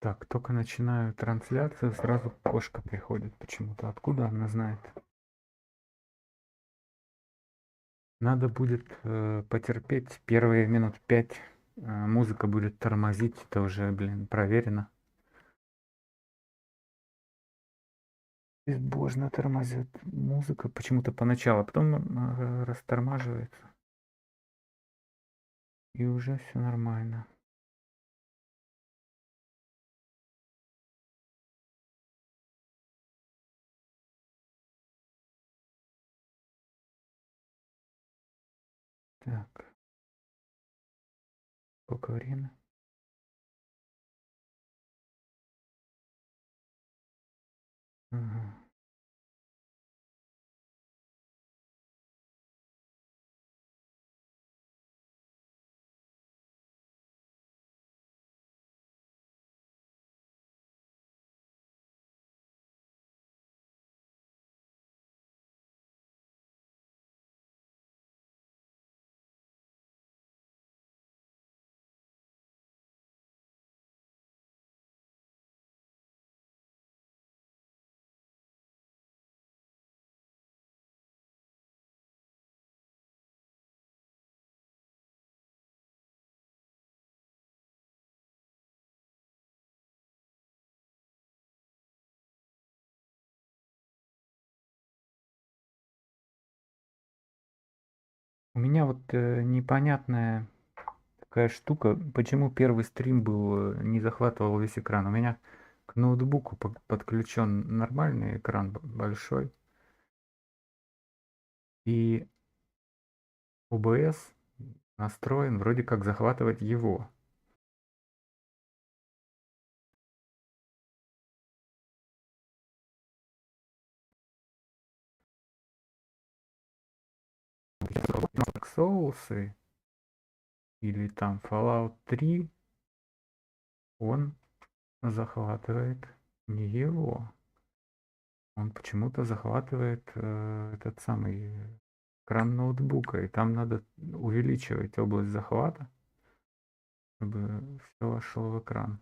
Так, только начинаю трансляцию, сразу кошка приходит почему-то. Откуда она знает? Надо будет потерпеть первые минут 5. Музыка будет тормозить, это уже, блин, проверено. Безбожно тормозит музыка почему-то поначалу, а потом растормаживается. И уже все нормально. Так, сколько время? Ага. У меня вот непонятная такая штука, почему первый стрим был, не захватывал весь экран. У меня к ноутбуку подключен нормальный экран большой, и OBS настроен вроде как захватывать его. Dark Souls или там Fallout 3, он захватывает не его. Он почему-то захватывает этот самый экран ноутбука, и там надо увеличивать область захвата, чтобы все вошло в экран.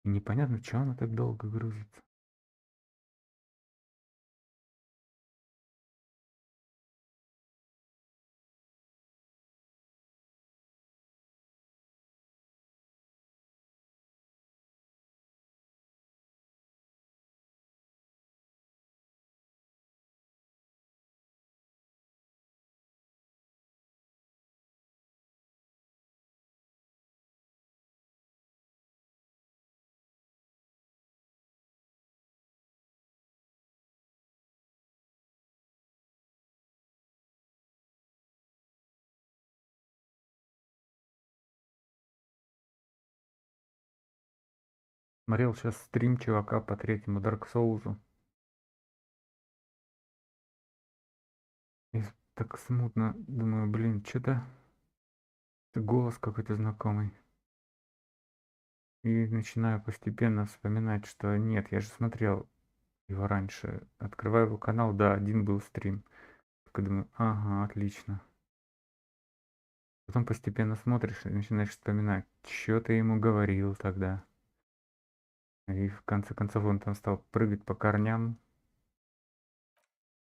И непонятно, чего она так долго грузится. Смотрел сейчас стрим чувака по третьему Dark Souls. И так смутно думаю, блин, что-то голос какой-то знакомый. И начинаю постепенно вспоминать, что нет, я же смотрел его раньше. Открываю его канал, да, один был стрим. Такой думаю, ага, отлично. Потом постепенно смотришь и начинаешь вспоминать, что ты ему говорил тогда. И в конце концов он там стал прыгать по корням.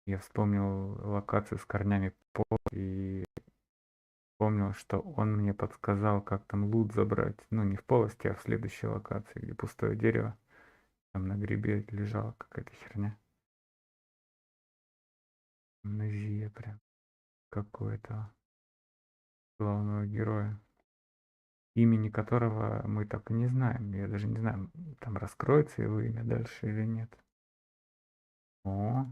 Я вспомнил локацию с корнями и помнил, что он мне подсказал, как там лут забрать. Ну, не в полости, а в следующей локации, где пустое дерево. Там на грибе лежала какая-то херня. Амнезия прям какое-то главного героя, имени которого мы так и не знаем. Я даже не знаю, там раскроется его имя дальше или нет. О,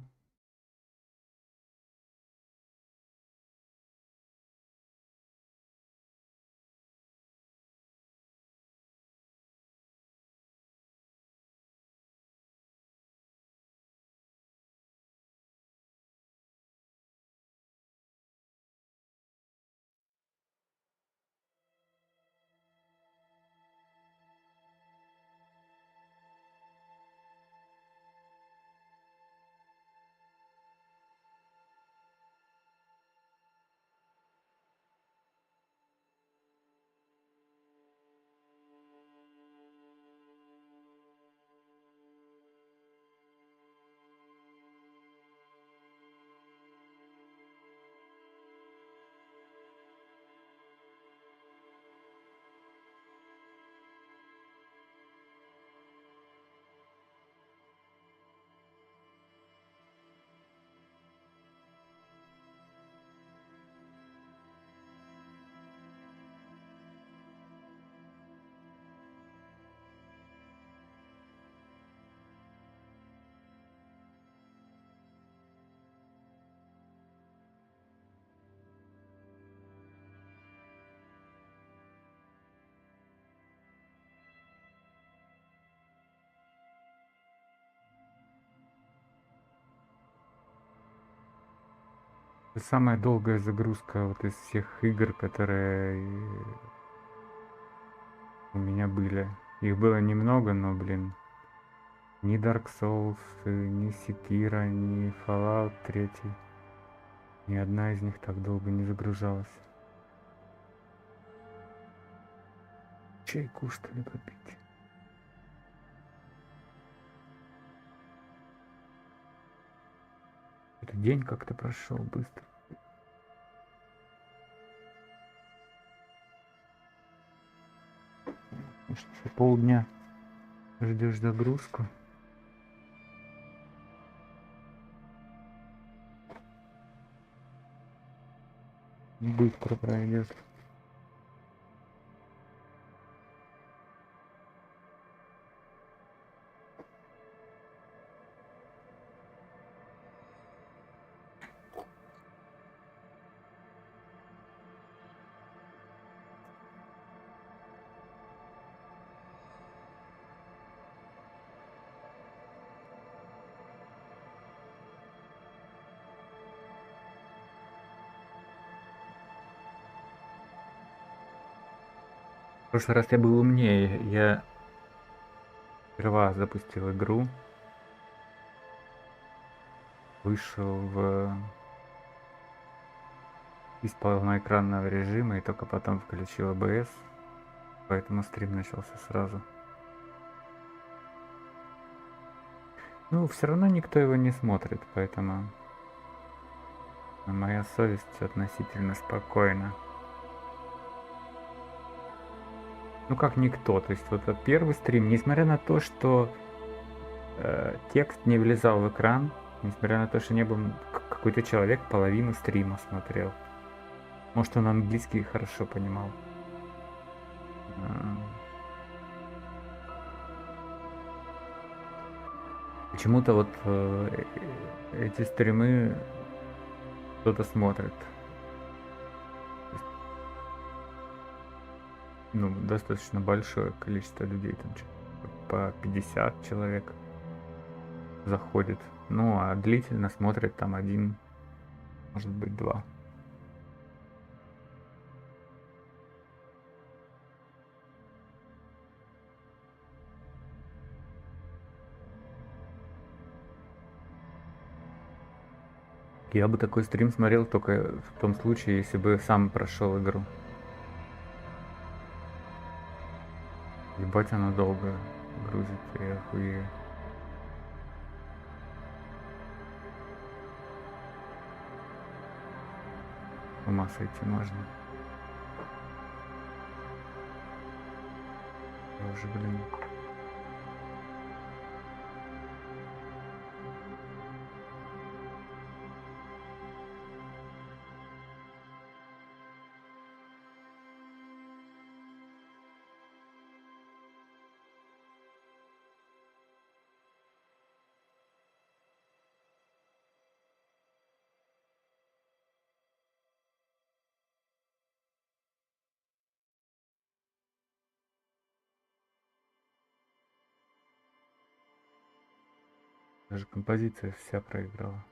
Это самая долгая загрузка вот из всех игр, которые у меня были. Их было немного, но, блин, ни Dark Souls, ни Sekiro, ни Fallout 3, ни одна из них так долго не загружалась. Чайку, что ли, попить? Этот день как-то прошел быстро. Может, еще полдня ждешь загрузку. Быстро пройдет. В прошлый раз я был умнее. Я сперва запустил игру, вышел из полноэкранного режима и только потом включил АБС, поэтому стрим начался сразу. Ну, все равно никто его не смотрит, поэтому моя совесть относительно спокойна. Ну как никто, то есть вот первый стрим, несмотря на то, что текст не влезал в экран, несмотря на то, что не был какой-то человек половину стрима смотрел. Может, он английский хорошо понимал. Почему-то вот эти стримы кто-то смотрит. Ну, достаточно большое количество людей, там по 50 человек заходит. Ну, а длительно смотрит там один, может быть, два. Я бы такой стрим смотрел только в том случае, если бы сам прошел игру. Ебать, она долго грузится, я охуею. С ума сойти можно. Я уже, блин. Даже композиция вся проиграла.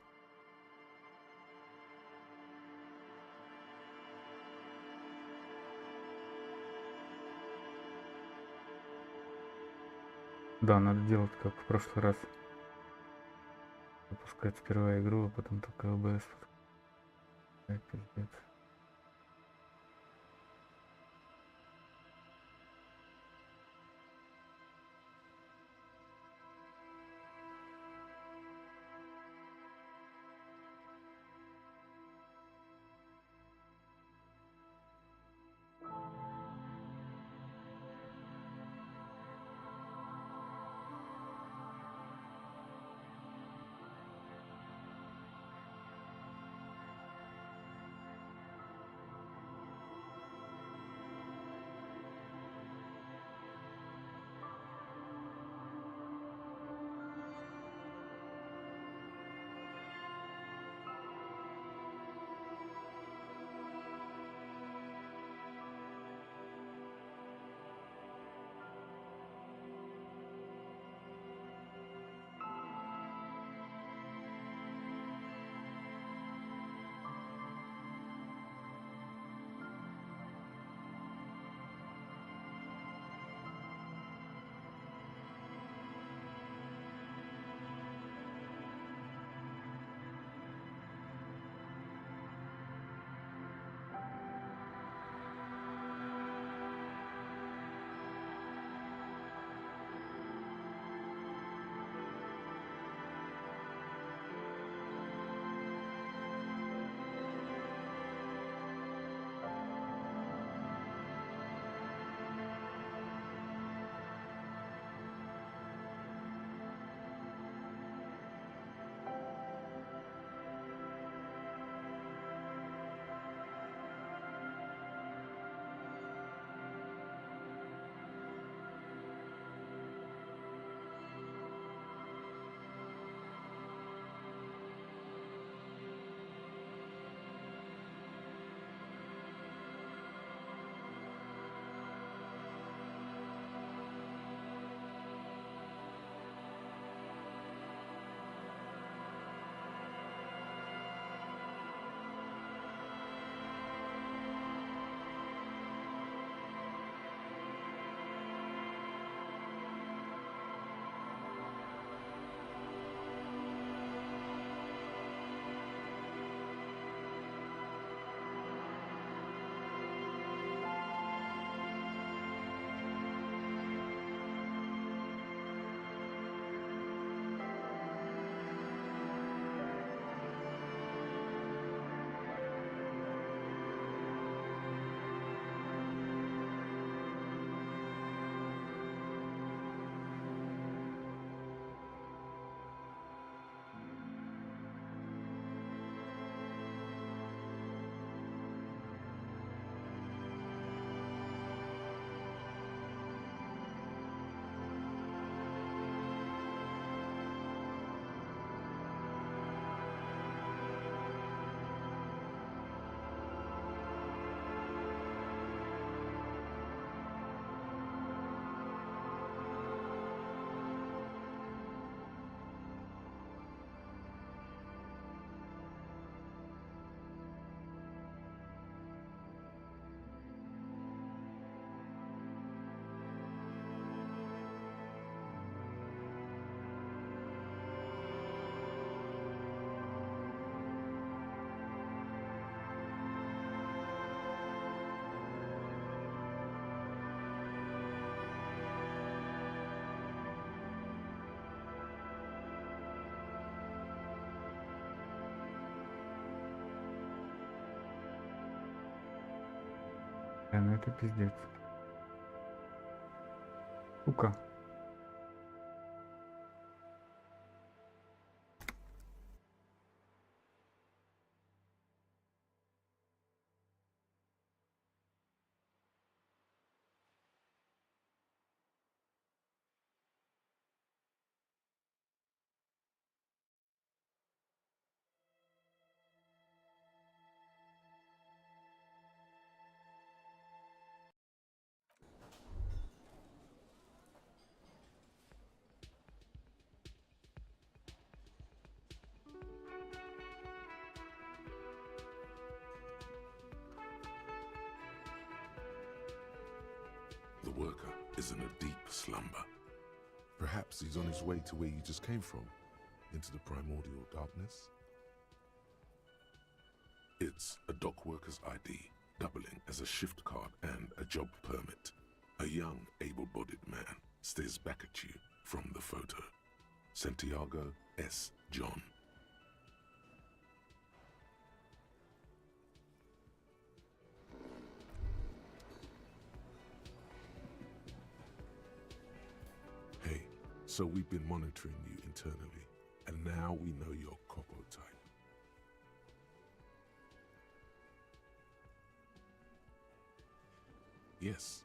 Да, надо делать как в прошлый раз. Запускать сперва игру, а потом только ОБС. Пиздец. Да, ну это пиздец. Сука. The worker is in a deep slumber. Perhaps he's on his way to where you just came from, into the primordial darkness. It's a dock worker's ID, doubling as a shift card and a job permit. A young, able-bodied man stares back at you from the photo. Santiago S. John. Hey, so we've been monitoring you internally, and now we know your Copo type. Yes,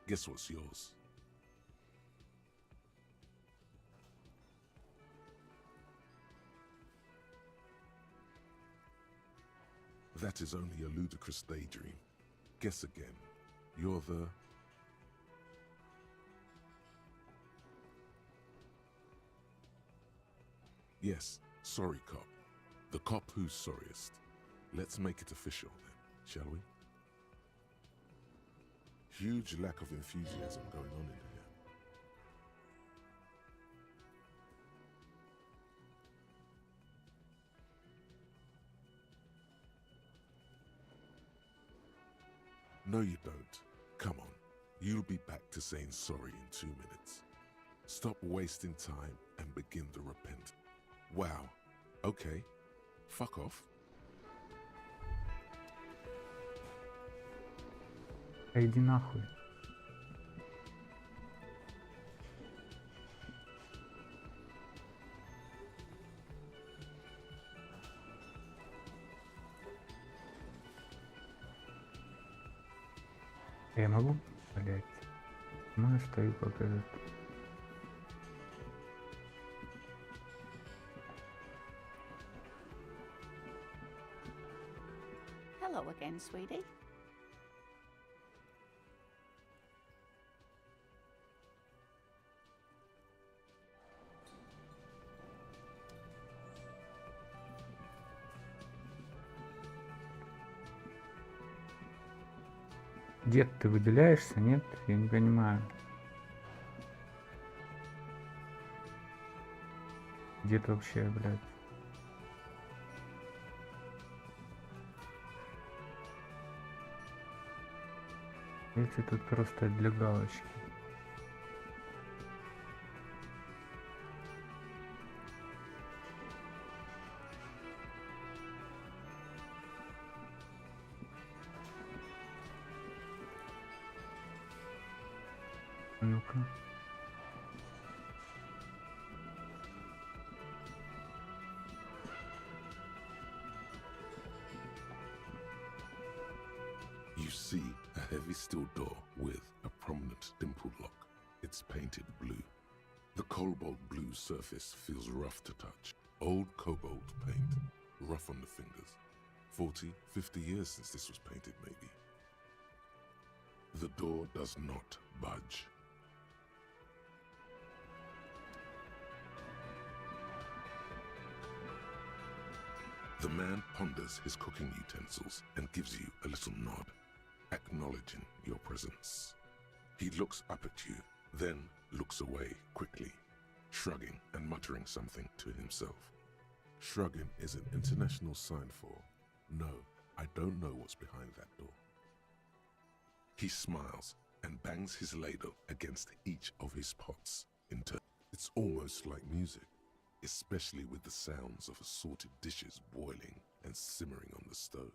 guess what's yours? That is only a ludicrous daydream. Guess again. You're the... Yes, sorry cop. The cop who's sorriest. Let's make it official then, shall we? Huge lack of enthusiasm going on in here. No, you don't. Come on. You'll be back to saying sorry in 2 minutes. Stop wasting time and begin to repent. Wow. Okay. Fuck off. А иди нахуй. Я могу? Блять. Ну я стою как этот. Hello again, sweetie. Дед, ты выделяешься, нет? Я не понимаю. Дед вообще, блядь. Эти тут просто для галочки. Ну-ка. You see a heavy steel door with a prominent dimpled lock. It's painted blue. The cobalt blue surface feels rough to touch. Old cobalt paint, rough on the fingers. 40, 50 years since this was painted, maybe. The door does not budge. The man ponders his cooking utensils and gives you a little nod, acknowledging your presence. He looks up at you, then looks away quickly, shrugging and muttering something to himself. Shrugging is an international sign for, no, I don't know what's behind that door. He smiles and bangs his ladle against each of his pots in turn. It's almost like music, especially with the sounds of assorted dishes boiling and simmering on the stove.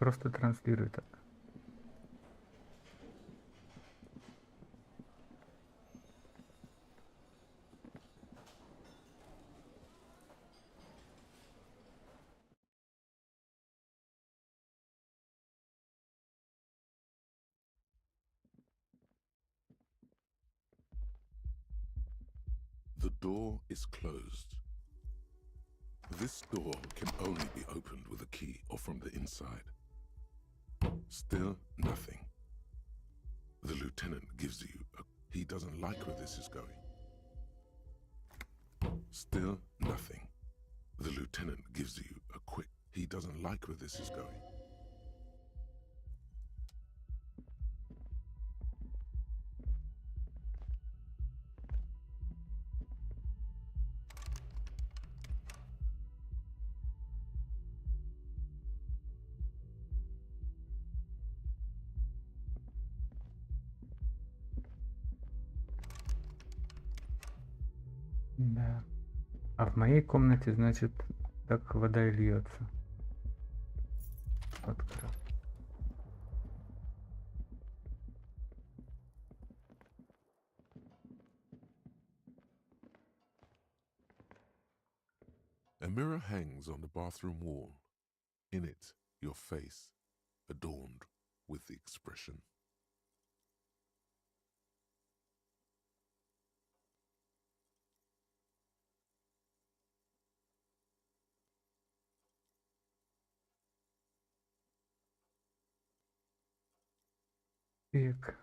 просто транслирует. The door is closed. This door can only be opened with a key or from the inside. Still nothing. The lieutenant gives you a... He doesn't like where this is going. Still nothing. The lieutenant gives you a quick... He doesn't like where this is going. Да. А в моей комнате, значит, так вода и льется. Открыл. A mirror hangs on the bathroom wall. In it, your face, adorned with the expression. Так.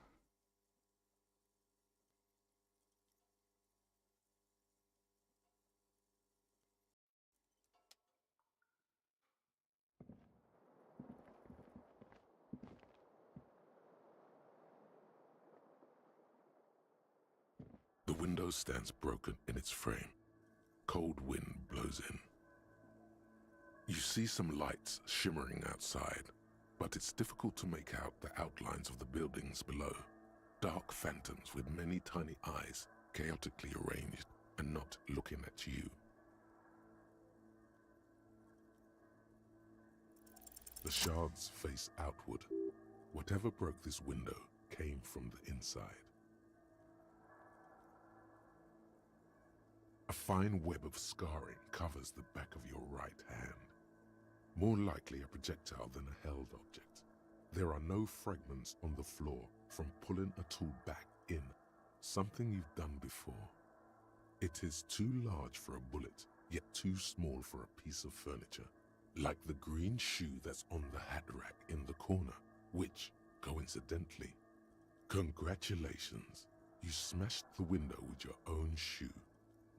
The window stands broken in its frame. Cold wind blows in. You see some lights shimmering outside, but it's difficult to make out the outlines of the buildings below. Dark phantoms with many tiny eyes, chaotically arranged and not looking at you. The shards face outward. Whatever broke this window came from the inside. A fine web of scarring covers the back of your right hand. More likely a projectile than a held object. There are no fragments on the floor from pulling a tool back in, something you've done before. It is too large for a bullet, yet too small for a piece of furniture, like the green shoe that's on the hat rack in the corner, which, coincidentally, congratulations, you smashed the window with your own shoe.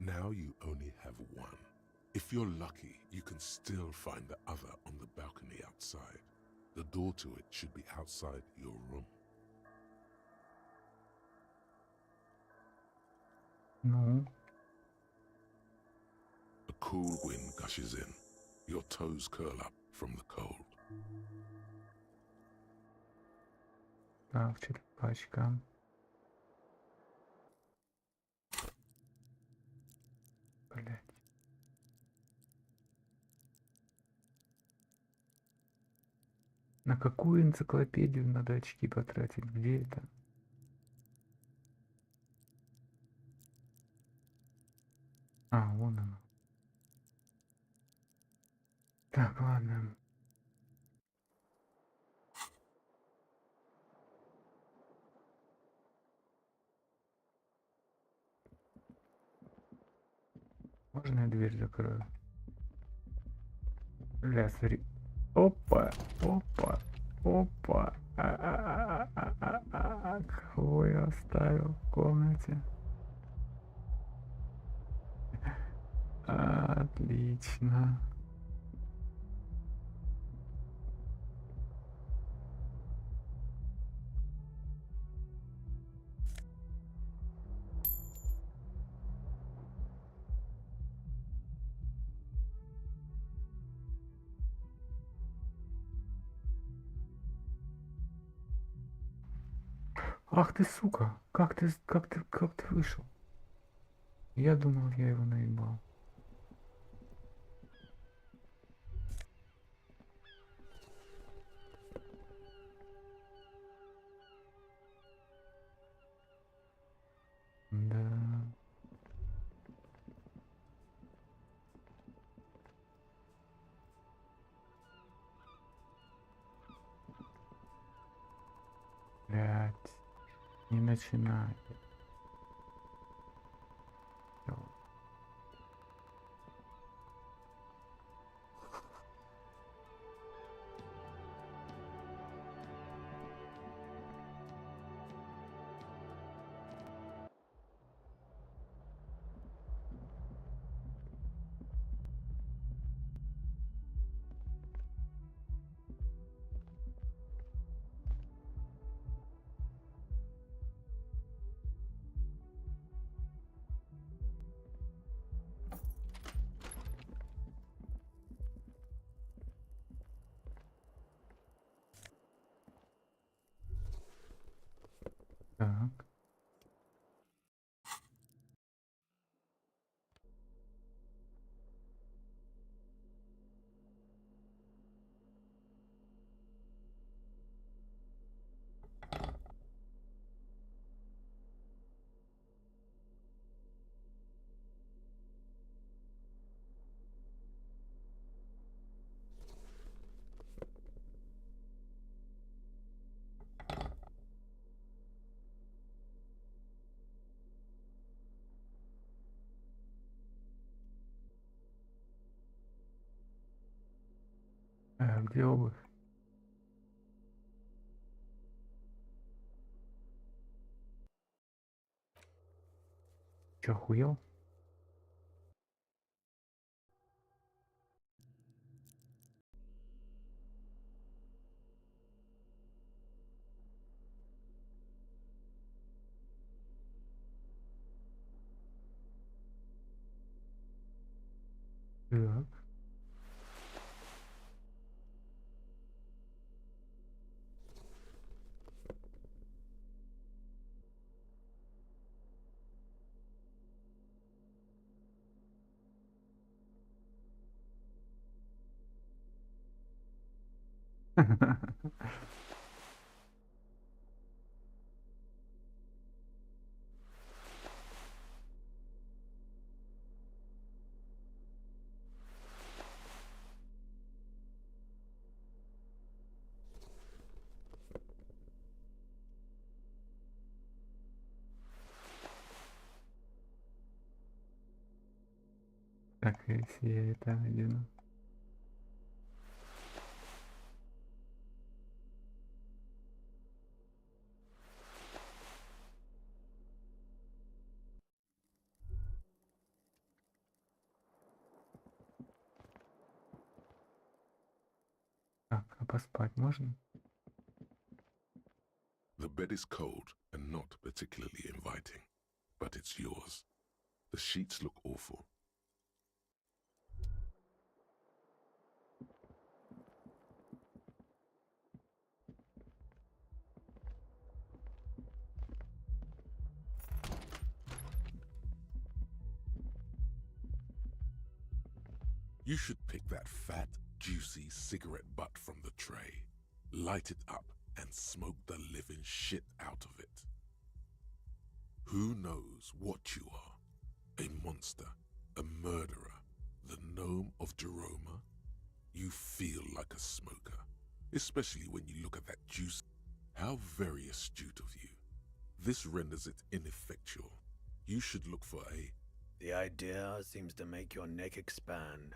Now you only have one. If you're lucky, you can still find the other on the balcony outside. The door to it should be outside your room. Ну, A cool wind gushes in. Your toes curl up from the cold. так, черепашка. Блять. На какую энциклопедию надо очки потратить? Где это? А, вон оно. Так, ладно. Можно я дверь закрою? Бля, смотри. Опа, опа, опа. Кого я оставил в комнате? Отлично. Ах ты, сука! Как ты вышел? Я думал, я его наебал. Блядь, не начинай. Всё. Так. Где обувь? Чё, охуел? Так. Так, если я это одену. Так, а поспать можно? The bed is cold and not particularly inviting, but it's yours. The sheets look awful. You should pick that fat, juicy cigarette butt from the tray, light it up, and smoke the living shit out of it. Who knows what you are? A monster, a murderer, the gnome of Jeroma? You feel like a smoker, especially when you look at that juice. How very astute of you. This renders it ineffectual. You should look for a... The idea seems to make your neck expand.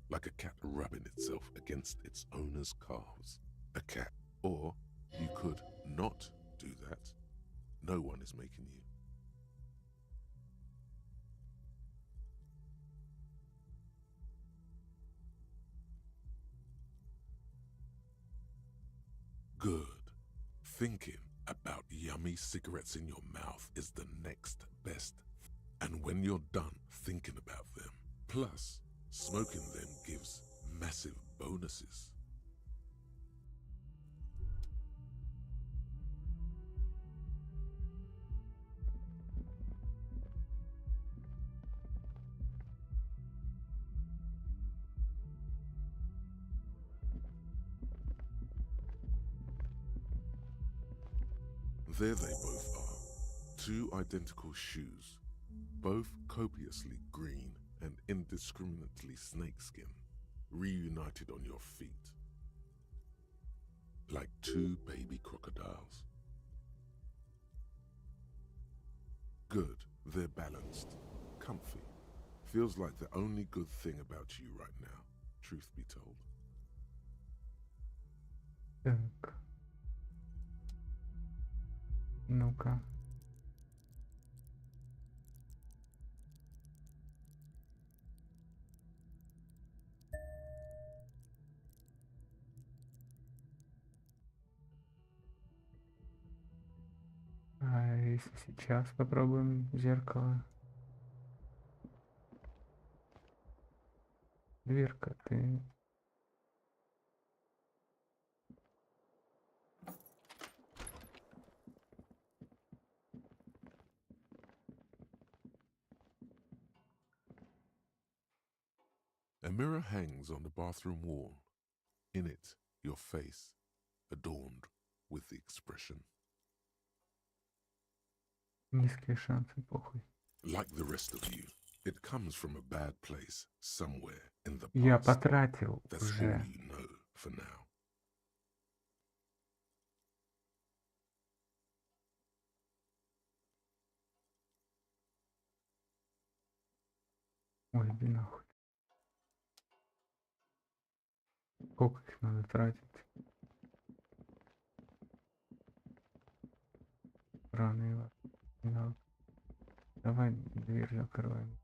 like a cat rubbing itself against its owner's calves. A cat. Or you could not do that. No one is making you. Good. Thinking about yummy cigarettes in your mouth is the next best. And when you're done thinking about them, plus smoking them gives massive bonuses. There they both are. Two identical shoes, both copiously green and indiscriminately snakeskin, reunited on your feet. Like two baby crocodiles. good. They're balanced. Comfy. Feels like the only good thing about you right now, truth be told. Так. Ну-ка. А если сейчас попробуем зеркало? Дверка, ты... A mirror hangs on the bathroom wall. In it, your face, adorned with the expression. Низкие шансы, похуй. Like the rest of you, it comes from a bad place somewhere in the Я past. потратил That's all уже. you know for now. Ой, иди нахуй. Сколько их надо тратить? Рано его. Да. Давай дверь закроем.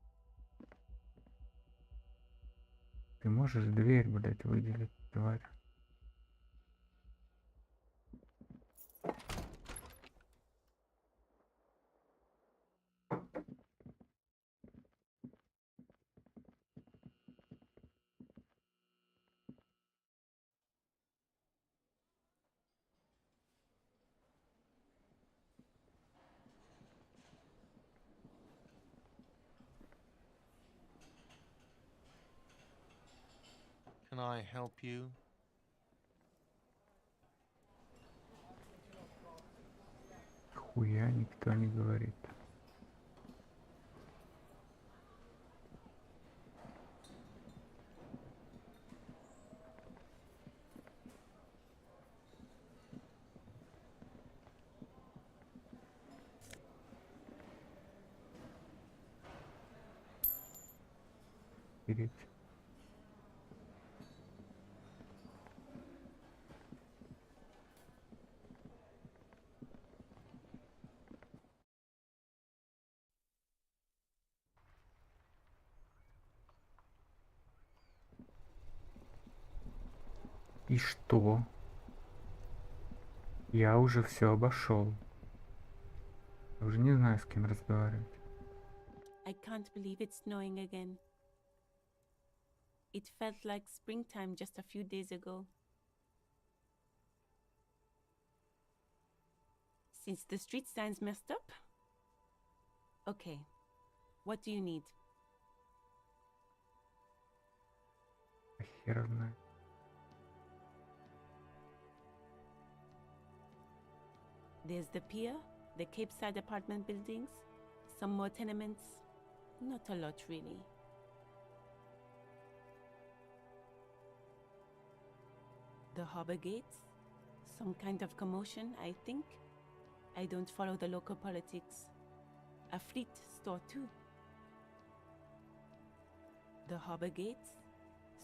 Ты можешь дверь, блядь, выделить, тварь? Can I help you? Хуя никто не говорит. Переть. И что? Я уже все обошел. Я уже не знаю, с кем разговаривать. I can't believe it's snowing again. It felt like springtime just a few days ago. Since the street signs messed up? Okay. What do you need? А хер знает. There's the pier, the Cape Side apartment buildings, some more tenements. Not a lot, really. The harbor gates, some kind of commotion, I think. I don't follow the local politics. A fleet store, too. The harbor gates,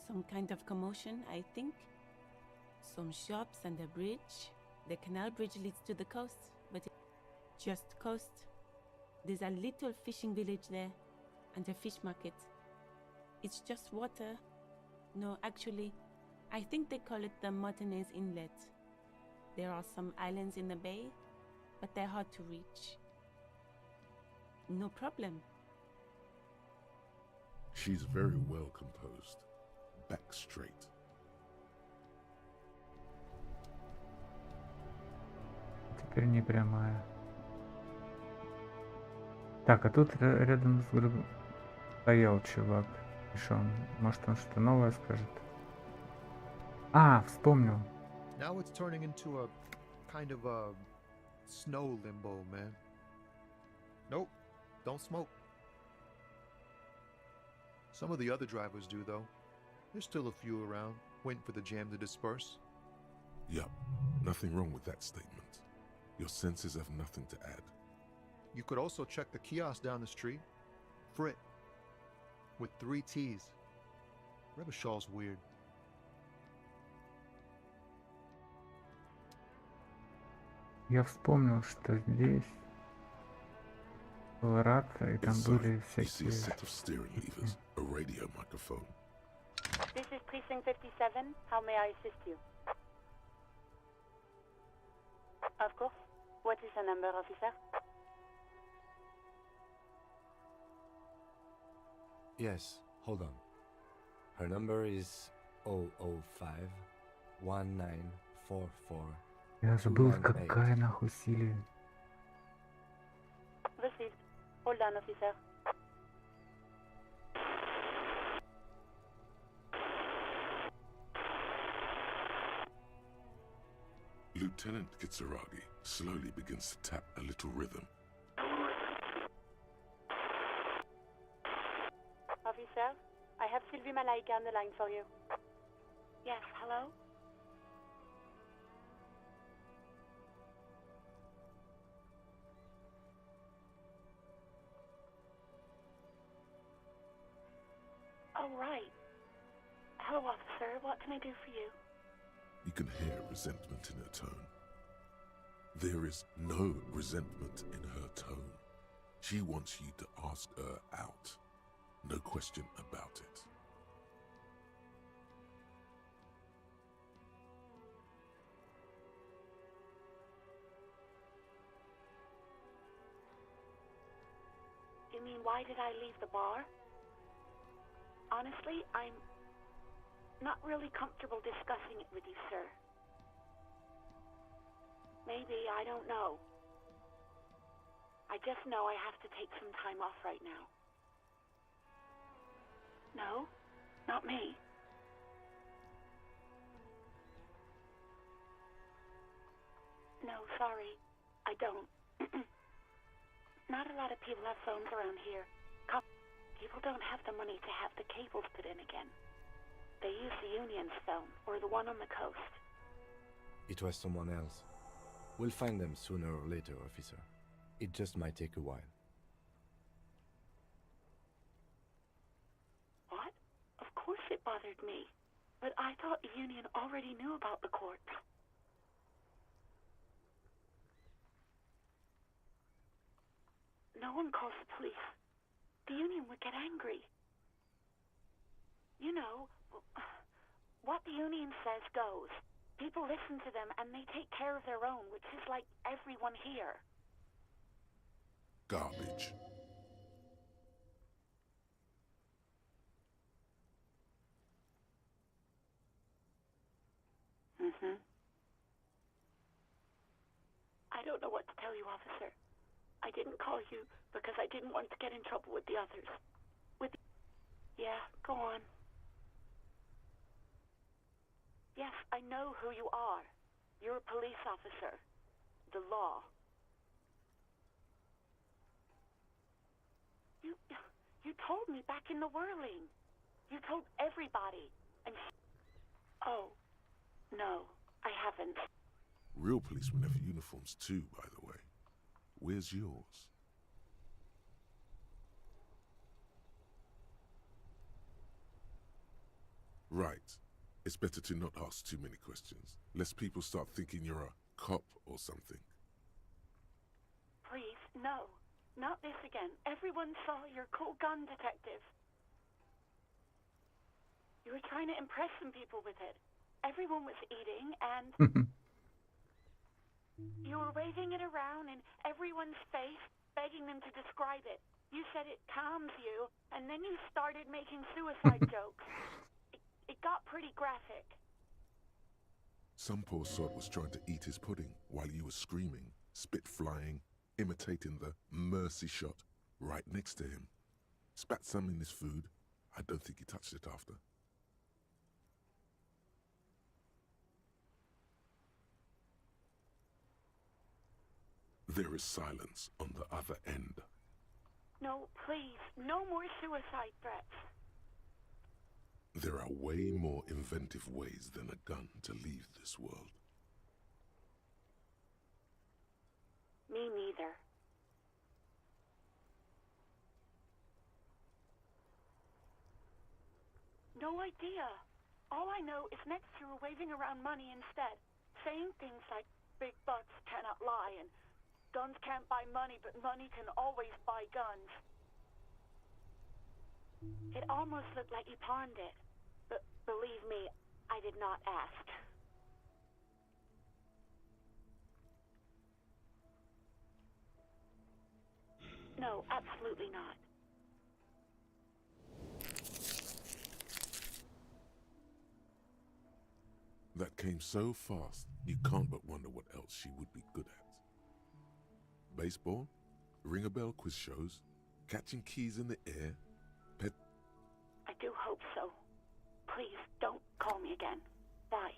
some kind of commotion, I think. Some shops and a bridge. The canal bridge leads to the coast, but it's just coast. There's a little fishing village there, and a fish market. It's just water. No, actually, I think they call it the Martinez Inlet. There are some islands in the bay, but they're hard to reach. No problem. She's very well composed. Back straight. Теперь не прямая. Так, а тут рядом с группой стоял чувак. И шо он? Может, он что-то новое скажет? А, вспомнил. Now it's turning into a kind of a snow limbo, man. Nope, don't smoke. Some of the other drivers do, though. There's still a few around, waiting for the jam to disperse. Yup, nothing wrong with that statement. Your senses have nothing to add. You could also check the kiosk down the street. Frit. With 3 T's. Revashol's weird. Я вспомнил, что здесь была рация, и там Inside, были you see a всякие... set of steering levers, a radio microphone. This is Precinct 57. How may I assist you? Of course. What is the number, officer? Yes, hold on. Her number is 005 1944. Я забыл, 298. какая нахуй Силия. Received. Hold on, officer. Lieutenant Kitsuragi slowly begins to tap a little rhythm. Officer, I have Sylvie Malaika on the line for you. Yes, hello? Oh, right. Hello, officer. What can I do for you? You can hear resentment in her tone. There is no resentment in her tone. She wants you to ask her out. No question about it. You mean, why did I leave the bar? Honestly, I'm not really comfortable discussing it with you, sir. Maybe, I don't know. I just know I have to take some time off right now. No, not me. No, sorry, I don't. Not a lot of people have phones around here. People don't have the money to have the cables put in again. They use the Union's phone, or the one on the coast. It was someone else. We'll find them sooner or later, officer. It just might take a while. What? Of course it bothered me. But I thought the Union already knew about the corpse. No one calls the police. The Union would get angry. You know, what the Union says goes. People listen to them and they take care of their own, which is like everyone here. Garbage. I don't know what to tell you, officer. I didn't call you because I didn't want to get in trouble with the others. Yeah, go on. Yes, I know who you are. You're a police officer. The law. You told me back in the whirling. You told everybody. And oh, no, I haven't. Real policemen have uniforms too, by the way. Where's yours? Right. It's better to not ask too many questions, lest people start thinking you're a cop or something. Please, no. Not this again. Everyone saw your cool gun detective. You were trying to impress some people with it. Everyone was eating and you were waving it around in everyone's face, begging them to describe it. You said it calms you, and then you started making suicide jokes. It got pretty graphic. Some poor sod was trying to eat his pudding while you were screaming, spit flying, imitating the mercy shot right next to him. Spat some in his food. I don't think he touched it after. There is silence on the other end. No, please, no more suicide threats. There are way more inventive ways than a gun to leave this world. Me neither. no idea. All I know is next you were waving around money instead, saying things like big bucks cannot lie and guns can't buy money, but money can always buy guns. It almost looked like you pawned it. But believe me, I did not ask. No, absolutely not. That came so fast, you can't but wonder what else she would be good at. Baseball? Ring a bell quiz shows? Catching keys in the air? Pet? I do hope so. Please, don't call me again. Bye.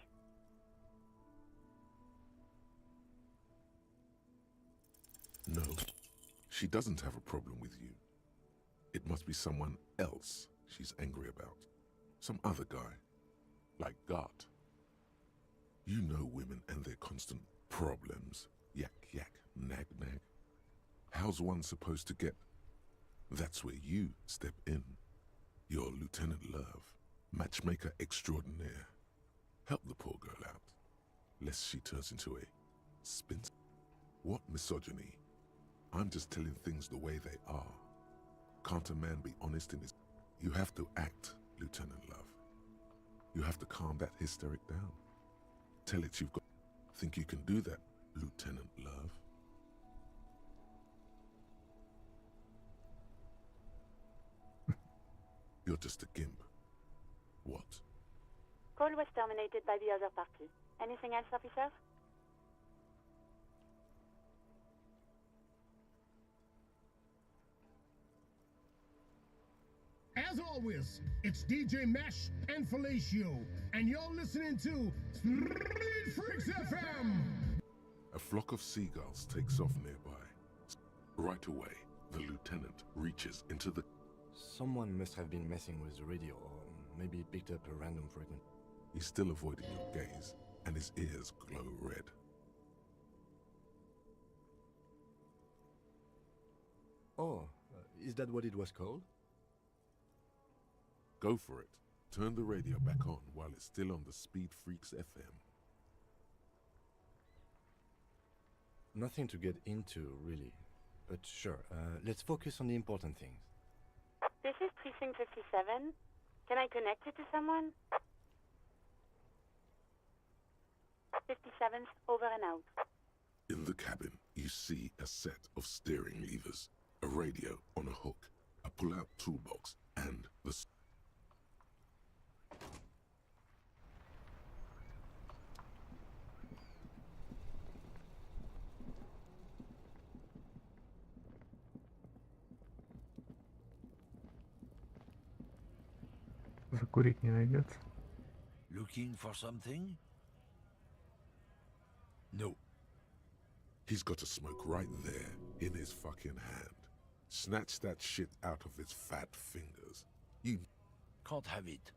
No, she doesn't have a problem with you. It must be someone else she's angry about. Some other guy. Like Gart. You know women and their constant problems. Yak, yak, nag, nag. How's one supposed to get? That's where you step in. You're Lieutenant Love, matchmaker extraordinaire. Help the poor girl out, lest she turns into a spinster. What misogyny? I'm just telling things the way they are. Can't a man be honest in his... You have to act, Lieutenant Love. You have to calm that hysteric down. Tell it you've got... Think you can do that, Lieutenant Love? You're just a gimp. What? Call was terminated by the other party. Anything else, officer? As always, it's DJ Mesh and Fellatio, and you're listening to Street Freaks FM. A flock of seagulls takes off nearby. Right away, the lieutenant reaches into the... Someone must have been messing with the radio, or maybe picked up a random fragment. He's still avoiding your gaze, and his ears glow red. Oh, is that what it was called? Go for it. Turn the radio back on while it's still on the Speed Freaks FM. Nothing to get into, really. But sure, let's focus on the important things. This is Precinct 57. Can I connect you to someone? 57's over and out. In the cabin, you see a set of steering levers, a radio on a hook, a pull-out toolbox, and the... Закурить не найдется? Looking for something? No. He's got a smoke right there, in his fucking hand. Snatch that shit out of his fat fingers. You... Can't have it.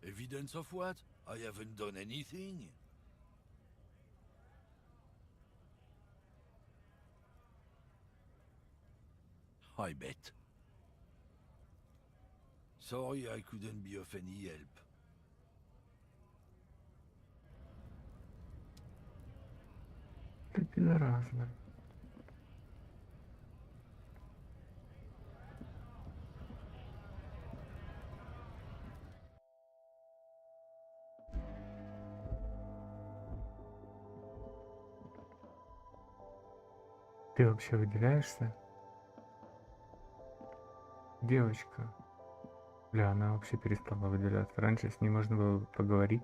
Evidence of what? I haven't done anything. I bet. Sorry I couldn't be of any help. Ты пидорас, блин. Ты вообще выделяешься? Девочка. Бля, она вообще перестала выделяться. Раньше с ней можно было поговорить.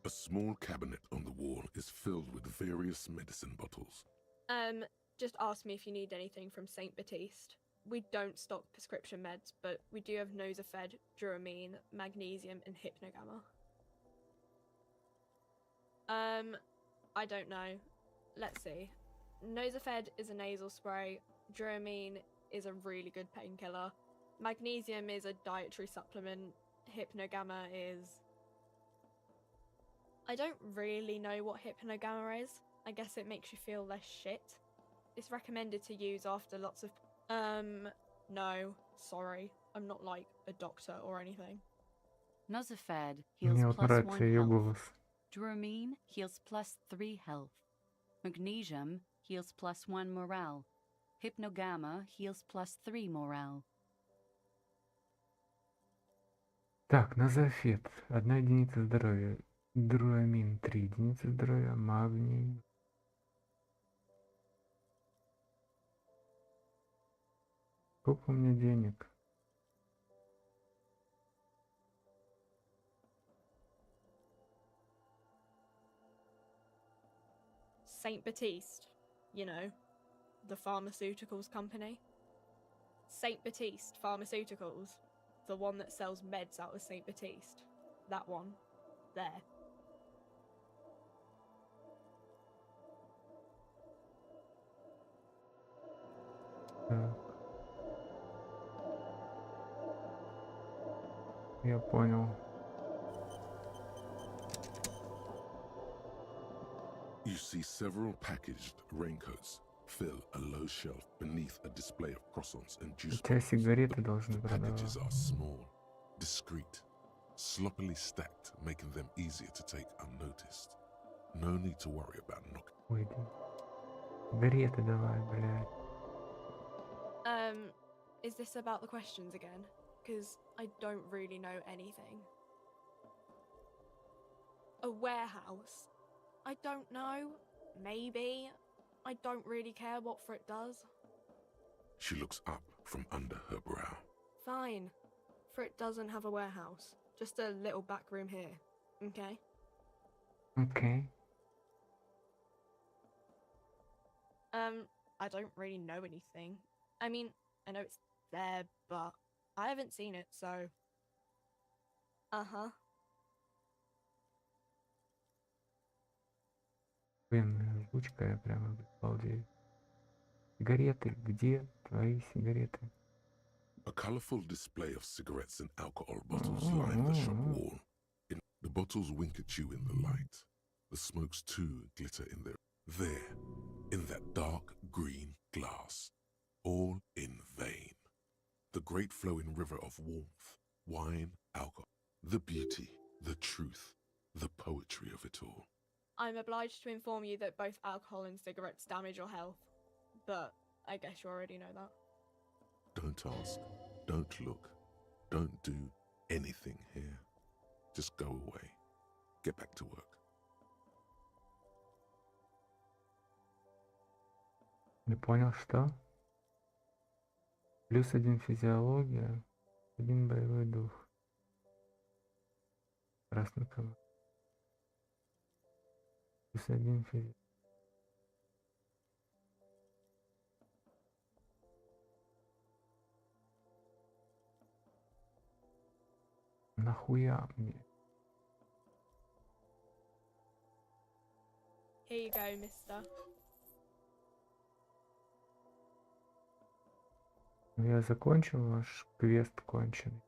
A small cabinet on the wall is filled with various medicine bottles. Just ask me if you need anything from St. Baptiste. We don't stock prescription meds, but we do have Nosafed, Duramine, Magnesium, and Hypnogamma. I don't know. Let's see. Nosafed is a nasal spray. Duramine is a really good painkiller. Magnesium is a dietary supplement. Hypnogamma is... I don't really know what hypnogamma is. I guess it makes you feel less shit. It's recommended to use after lots of... no, sorry. I'm not like a doctor or anything. Nozafed heals Мне вот plus нравится 1 ее health. голос. Dramine heals plus 3 health. Magnesium heals plus 1 morale. Hypnogamma heals plus 3 morale. Так, Назофет. 1 единица здоровья. Друамин 3 единицы здоровья. Магний. Сколько у меня денег? St. Baptiste, you know, the pharmaceuticals company. St. Baptiste Pharmaceuticals, the one that sells meds out of St. Baptiste. That one. There. Так. Я понял. You see several packaged raincoats fill a low shelf beneath a display of croissants and У juice тебя bottles. сигареты должны The packages продаваться. are small, discreet, sloppily stacked, making them easier to take unnoticed. No need to worry about knocking. Уйди. Сигареты давай, блядь. Is this about the questions again? Because I don't really know anything. A warehouse? I don't know. Maybe. I don't really care what it does. She looks up from under her brow. Fine. It doesn't have a warehouse. Just a little back room here. Okay? Okay. I don't really know anything. I mean, I know it's there, but I haven't seen it, so... Uh-huh. Блин, озвучка, я прямо балдею. Сигареты, где твои сигареты? A colourful display of cigarettes and alcohol bottles line the shop wall. The bottles wink at you in the light. The smokes too glitter in there, in that dark green glass. All in vain. The great flowing river of warmth, wine, alcohol, the beauty, the truth, the poetry of it all. I'm obliged to inform you that both alcohol and cigarettes damage your health. But I guess you already know that. Don't ask, don't look, don't do anything here. Just go away. Get back to work. Не понял, что? Плюс 1 физиология, 1 боевой дух. Красный ковер. Плюс 1 физиология. Нахуя мне? Here you go, mister. Я закончил ваш квест конченый.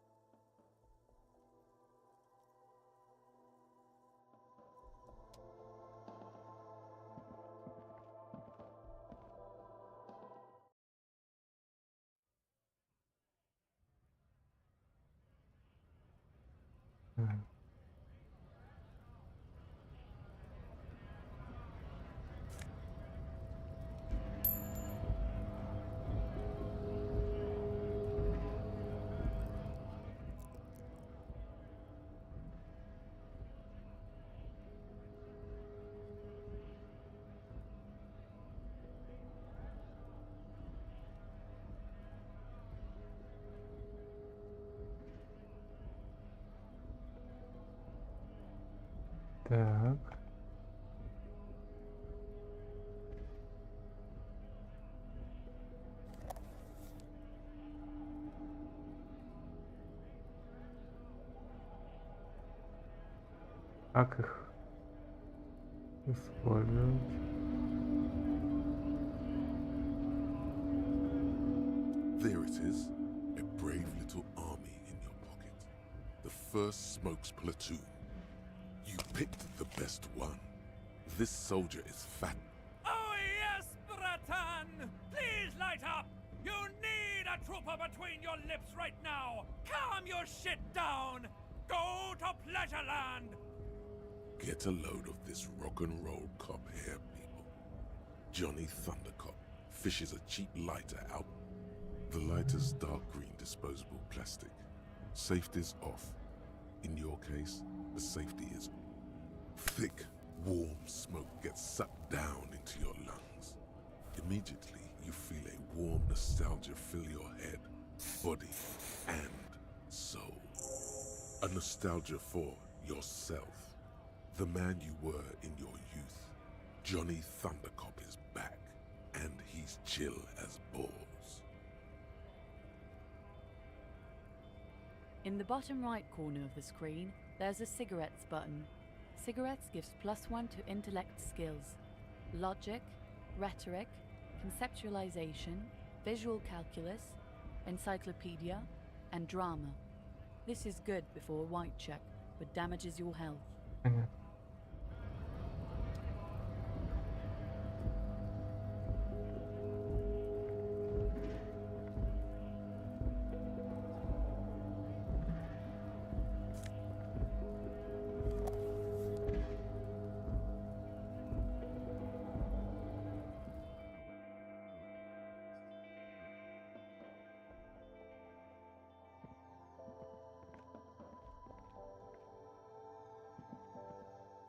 Так. Как их использовать? There it is, a brave little army in your pocket. The first Smokes platoon. You picked the best one. This soldier is fat. Oh yes, Bratan! Please light up! You need a trooper between your lips right now! Calm your shit down! Go to Pleasureland! Get a load of this rock and roll cop here, people. Johnny Thundercop fishes a cheap lighter out. The lighter's dark green disposable plastic. Safety's off. In your case, the safety is thick, warm smoke gets sucked down into your lungs. Immediately, you feel a warm nostalgia fill your head, body, and soul. A nostalgia for yourself. The man you were in your youth. Johnny Thundercop is back, and he's chill as balls. In the bottom right corner of the screen, there's a cigarettes button. Cigarettes gives +1 to intellect skills. Logic, rhetoric, conceptualization, visual calculus, encyclopedia, and drama. This is good before a white check, but damages your health. Понятно.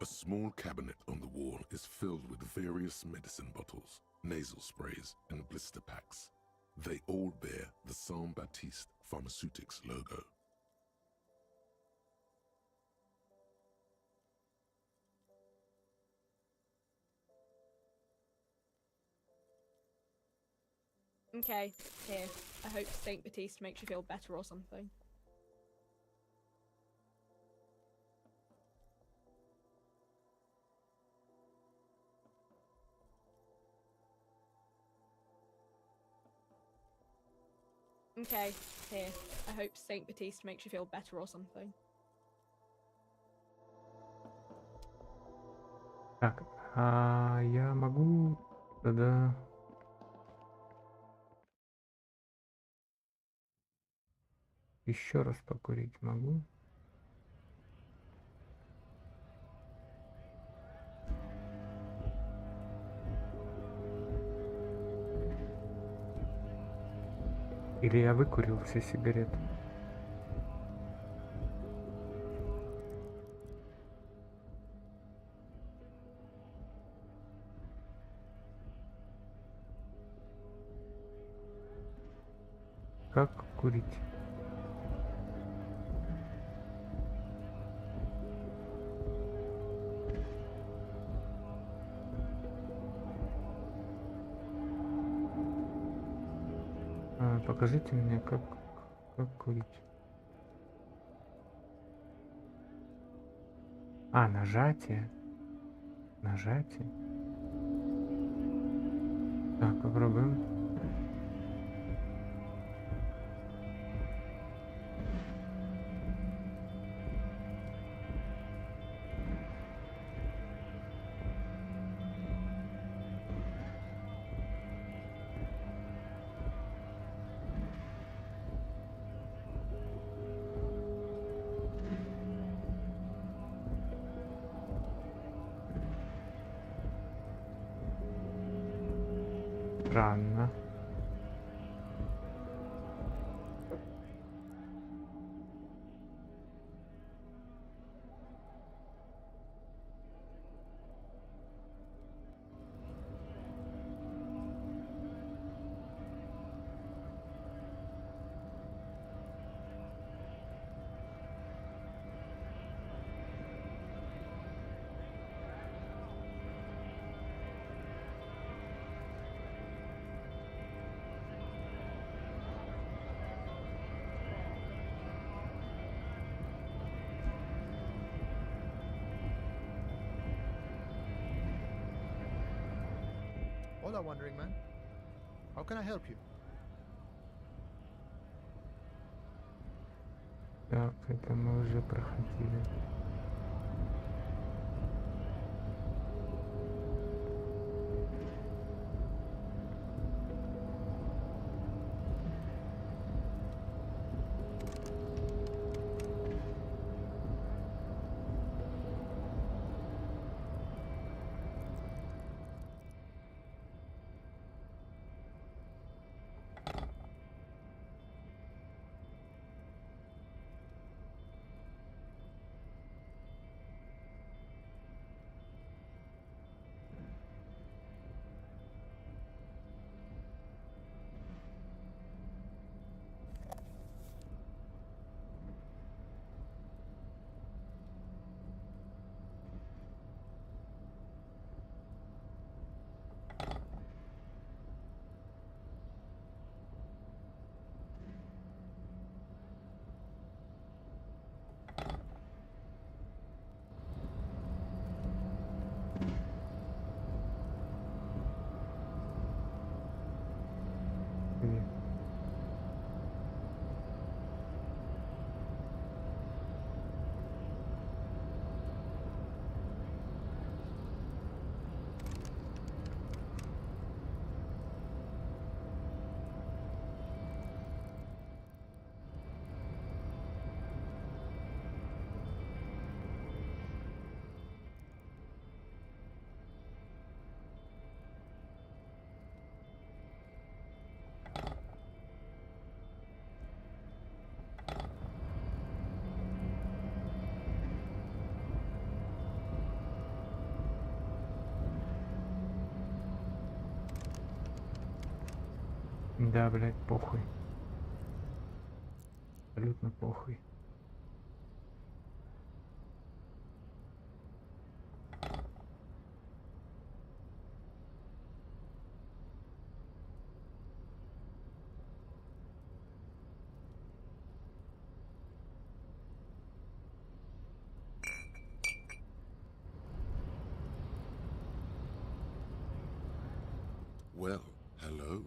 A small cabinet on the wall is filled with various medicine bottles, nasal sprays, and blister packs. They all bear the Saint Baptiste Pharmaceutics logo. Okay, here. I hope Saint Baptiste makes you feel better or something. Okay, here. I hope Saint Baptiste makes you feel better or something. Так, а я могу тогда... Еще раз покурить могу? Или я выкурил все сигареты? Как курить? Покажите мне, как курить. А, нажатие. Нажатие. Так, попробуем. Странно. Hola, Wandering Man. How can I help you? Так, это мы уже проходили. Да, блядь, похуй. Абсолютно похуй. Well, hello.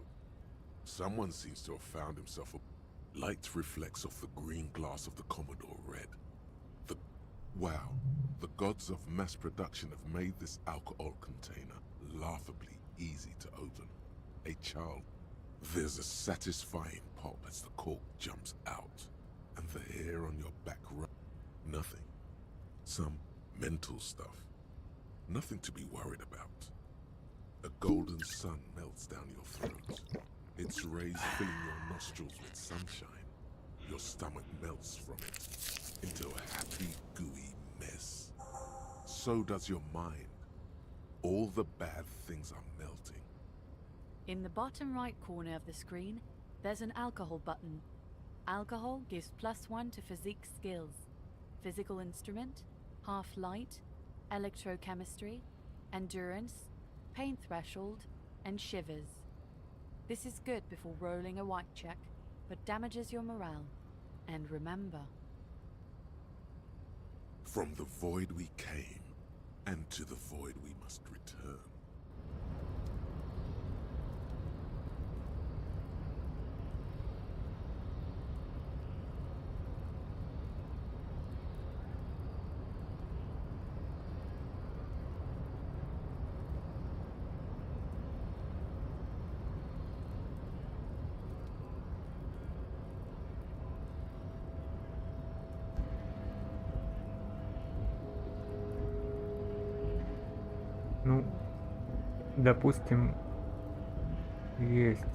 Someone seems to have found himself a... Light reflects off the green glass of the Commodore Red. Wow. The gods of mass production have made this alcohol container laughably easy to open. A child. There's a satisfying pop as the cork jumps out. And the hair on your back nothing. Some mental stuff. Nothing to be worried about. A golden sun melts down your throat. Its rays filling your nostrils with sunshine. Your stomach melts from it into a happy, gooey mess. So does your mind. All the bad things are melting. In the bottom right corner of the screen, there's an alcohol button. Alcohol gives +1 to physique skills. Physical instrument, half light, electrochemistry, endurance, pain threshold, and shivers. This is good before rolling a white check, but damages your morale. And remember, from the void we came, and to the void we must return. Ну, допустим, есть.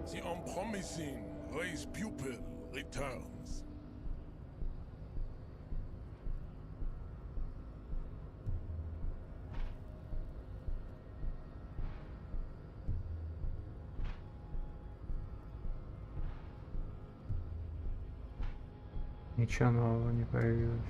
The unpromising raised pupil returns. Ничего нового не появилось.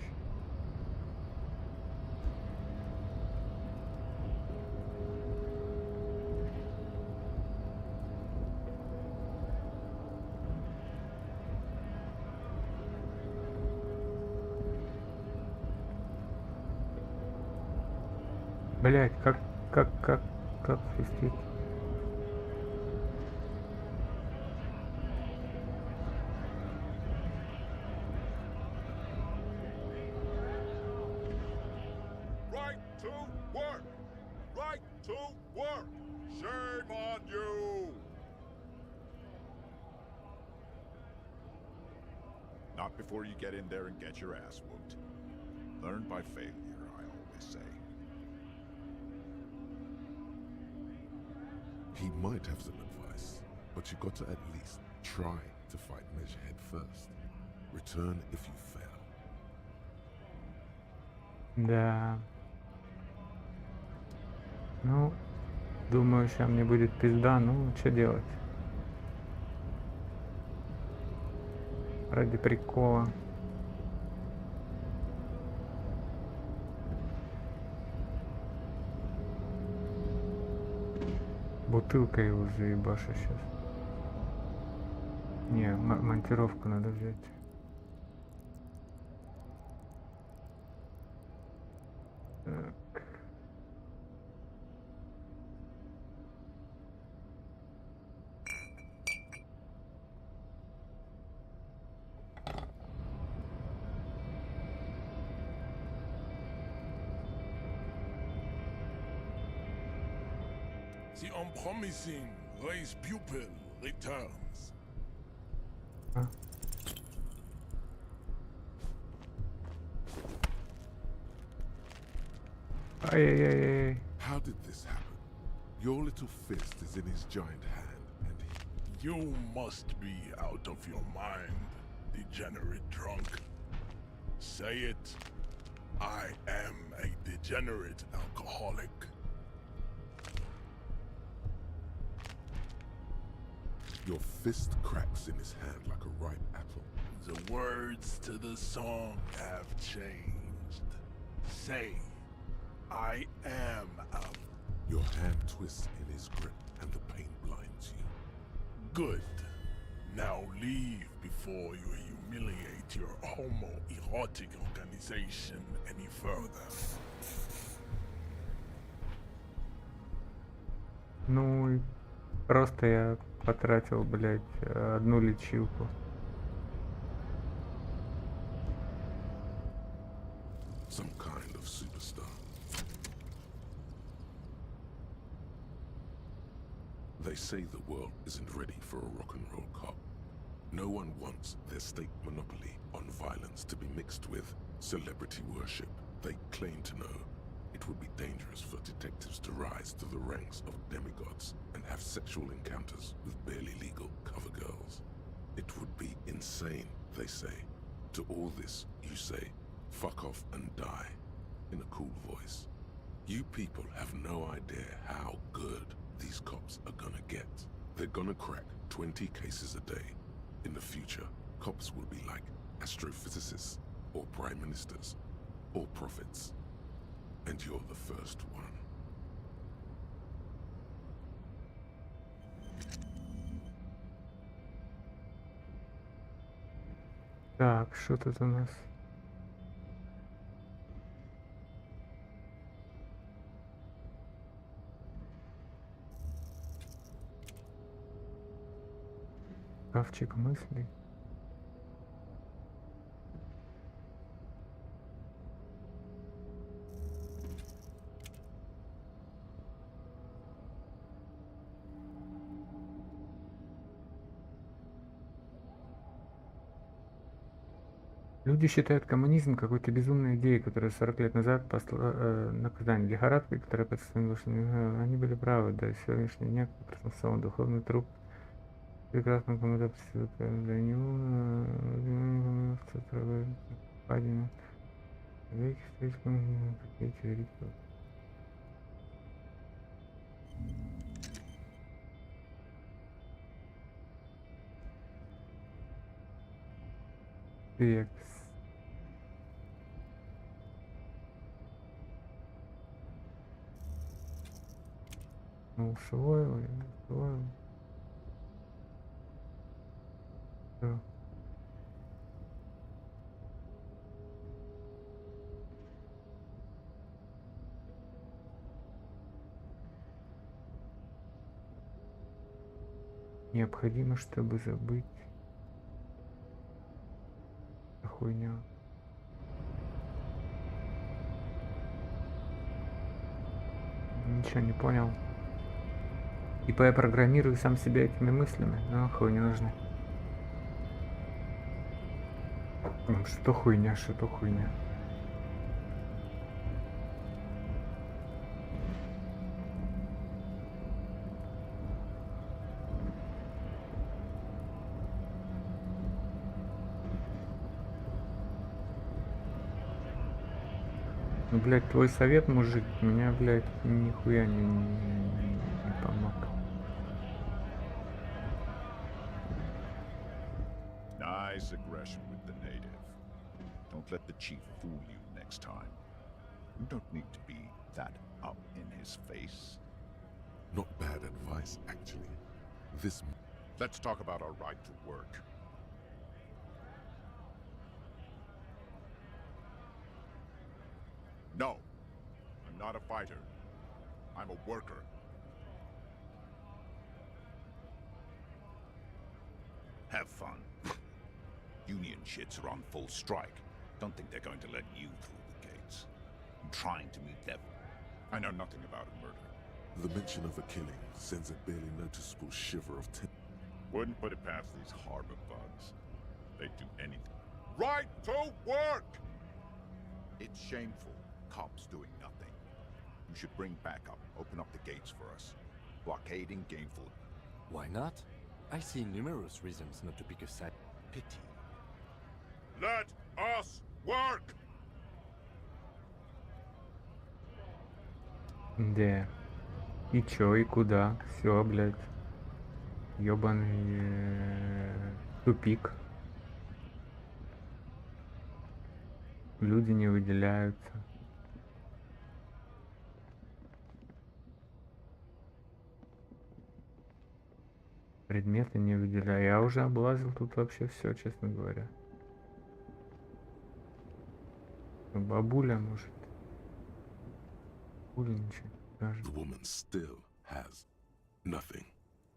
Блять, как свистит? Right to work! Right to work! Shame on you! Not before you get in there and get your ass whooped. Learn by failure, I always say. He might have some advice, but you got to at least try to fight Measurehead first. Return if you fail. Да. Ну, думаю, сейчас мне будет пизда, ну, что делать? Ради прикола. Бутылкой его заебашу сейчас. Не, монтировку надо взять. Так. The unpromising raised pupil returns. А. Ай-яй-яй-яй. How did this happen? Your little fist is in his giant hand, and he... You must be out of your mind, degenerate drunk. Say it. I am a degenerate alcoholic. Your fist cracks in his hand like a ripe apple. The words to the song have changed. Say, I am out. Your hand twists in his grip, and the pain blinds you. Good. Now leave before you humiliate your homoerotic organization any further. Ну и просто я потратил, блядь, одну лечилку. Some kind of superstar. They say the world isn't ready for a rock and roll cop. No one wants their state monopoly on violence to be mixed with celebrity worship. They claim to know it would be dangerous for detectives to rise to the ranks of demigods and have sexual encounters with barely legal cover girls. It would be insane, they say. To all this, you say, fuck off and die, in a cool voice. You people have no idea how good these cops are gonna get. They're gonna crack 20 cases a day. In the future, cops will be like astrophysicists, or prime ministers, or prophets. And you're the first one. Так, что тут у нас? Шкафчик мыслей. Люди считают коммунизм какой-то безумной идеей, которая 40 лет назад наказание лихорадкой, которая подставила, они были правы, да, сегодняшний дня трансформировал духовный труп. Прекрасно кому-то для него, ходим, веки слишком теоретически. Так. Ну, усвоил, я усвоил. Да. Необходимо, чтобы забыть. Хуйня. Ничего не понял. Типа я программирую сам себя этими мыслями, но хуй не нужны. Что хуйня, что хуйня. Ну, блядь, твой совет, мужик, меня, блядь, нихуя не помог. Nice aggression with the native. Don't let the chief fool you next time. You don't need to be that up in his face. Not bad advice, actually. This... Let's talk about our right to work. No, I'm not a fighter. I'm a worker. Have fun. Union shits are on full strike. Don't think they're going to let you through the gates. I'm trying to meet them. I know nothing about a murder. The mention of a killing sends a barely noticeable shiver of tension. Wouldn't put it past these harbor bugs. They'd do anything. Right to work! It's shameful. Cops doing nothing. You should bring backup. Open up the gates for us. Blockading gainful. Why not? I see numerous reasons not to pick a side. Pity. Let us work! Да. И чё, и куда? Все, блядь. Ёбаный тупик. Люди не выделяются. Предметы не выделяю. Я уже облазил тут вообще все, честно говоря. Бабуля, может. Бабуля ничего не скажет. The woman still has nothing.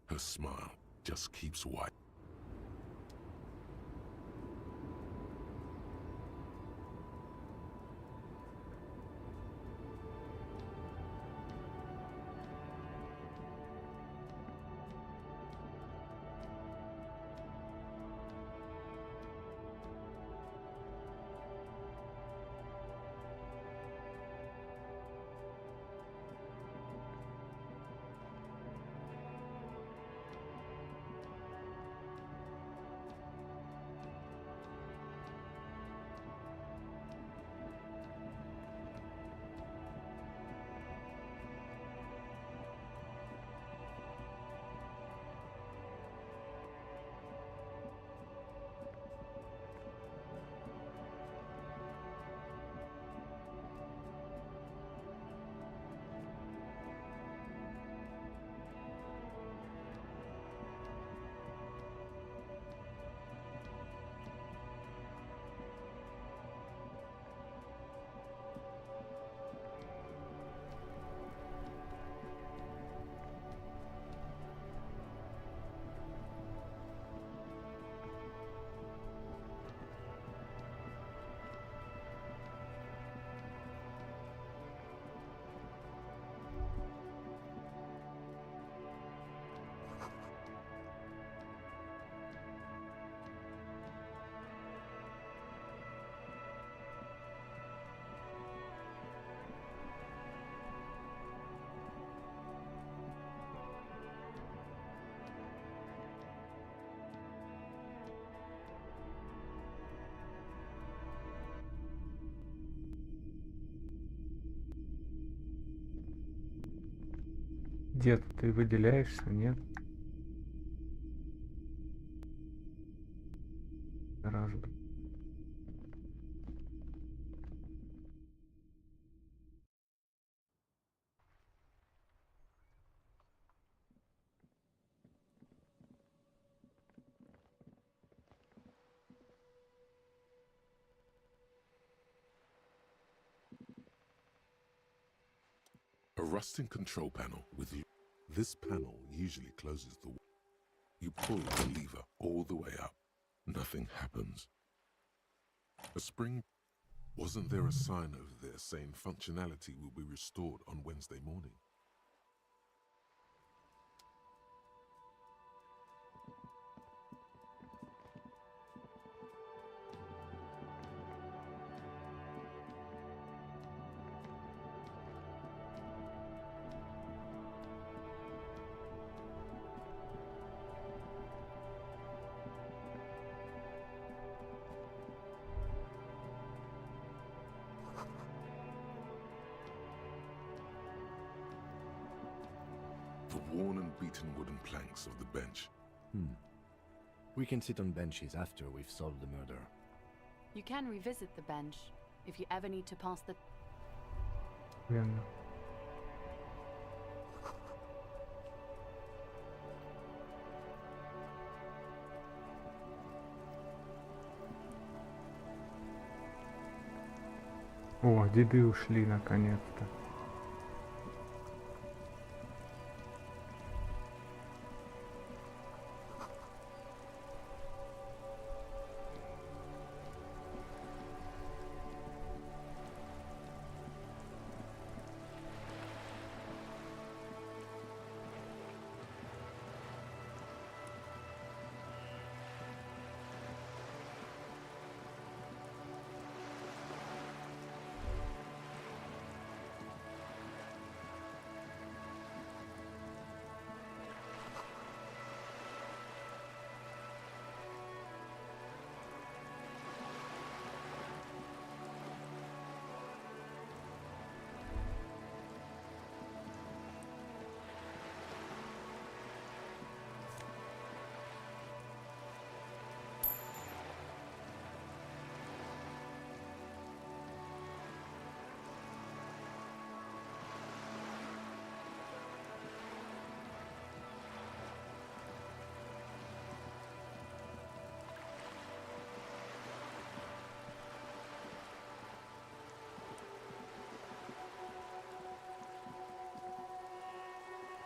Her smile just keeps white. Дед, ты выделяешься, нет? Раз, блин. A rusting control panel with this panel usually closes the. You pull the lever all the way up. Nothing happens. A spring. Wasn't there a sign over there saying functionality will be restored on Wednesday morning? The worn and beaten wooden planks of the bench. We can sit on benches after we've solved the murder. You can revisit the bench if you ever need to pass the. Верно. О, деды ушли наконец-то.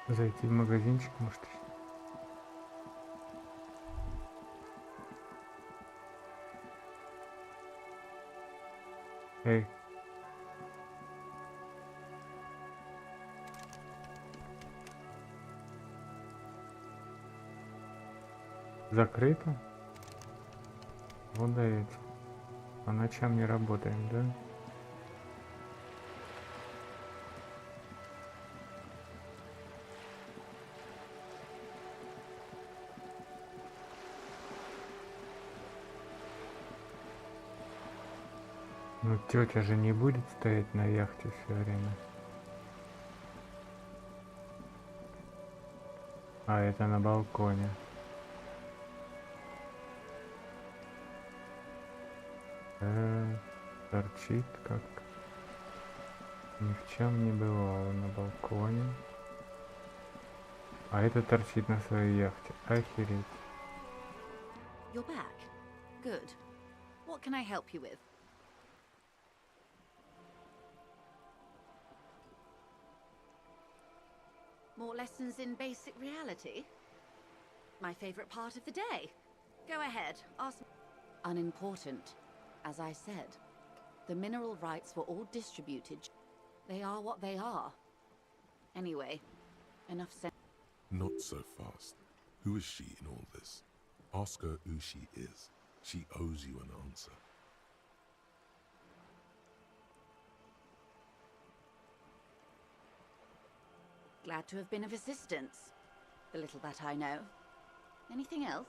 Зайти в магазинчик, может. Эй. Закрыто? Вот даете. По ночам не работаем, да? Ну, тетя же не будет стоять на яхте все время. А это на балконе. Торчит как ни в чем не бывало на балконе. А это торчит на своей яхте. Охереть. You're back. Good. What can I help you with? More lessons in basic reality? My favorite part of the day. Go ahead, ask me. Unimportant. As I said, the mineral rights were all distributed. They are what they are. Anyway, enough said. Not so fast. Who is she in all this? Ask her who she is. She owes you an answer. Glad to have been of assistance. The little that I know. Anything else?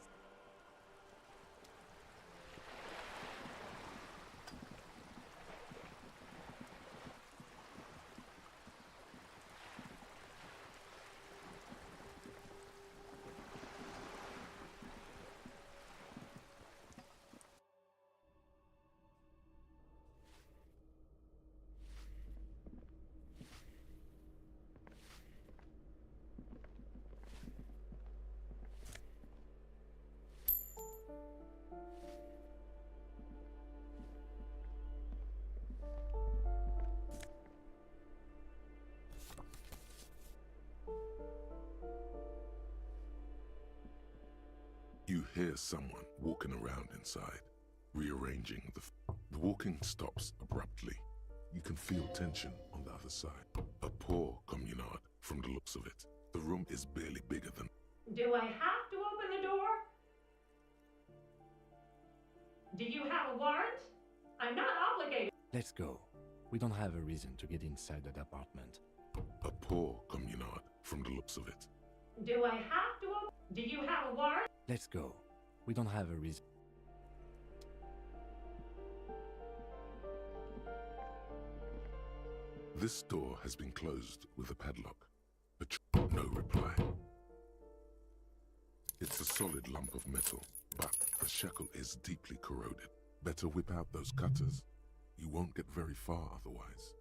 You hear someone walking around inside, rearranging the walking stops abruptly. You can feel tension on the other side. A poor communard from the looks of it. The room is barely bigger than... Do I have to open the door? Do you have a warrant? I'm not obligated. Let's go. We don't have a reason to get inside that apartment. A poor communard from the looks of it. Do I have to open? Do you have a warrant? Let's go. We don't have a reason. This door has been closed with a padlock, but no reply. It's a solid lump of metal, but the shackle is deeply corroded. Better whip out those cutters. You won't get very far otherwise.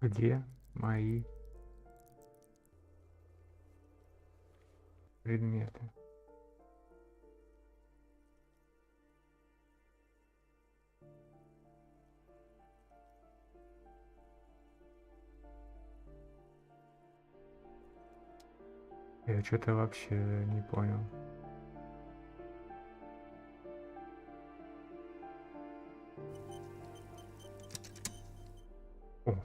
Где мои предметы? Я что-то вообще не понял. О.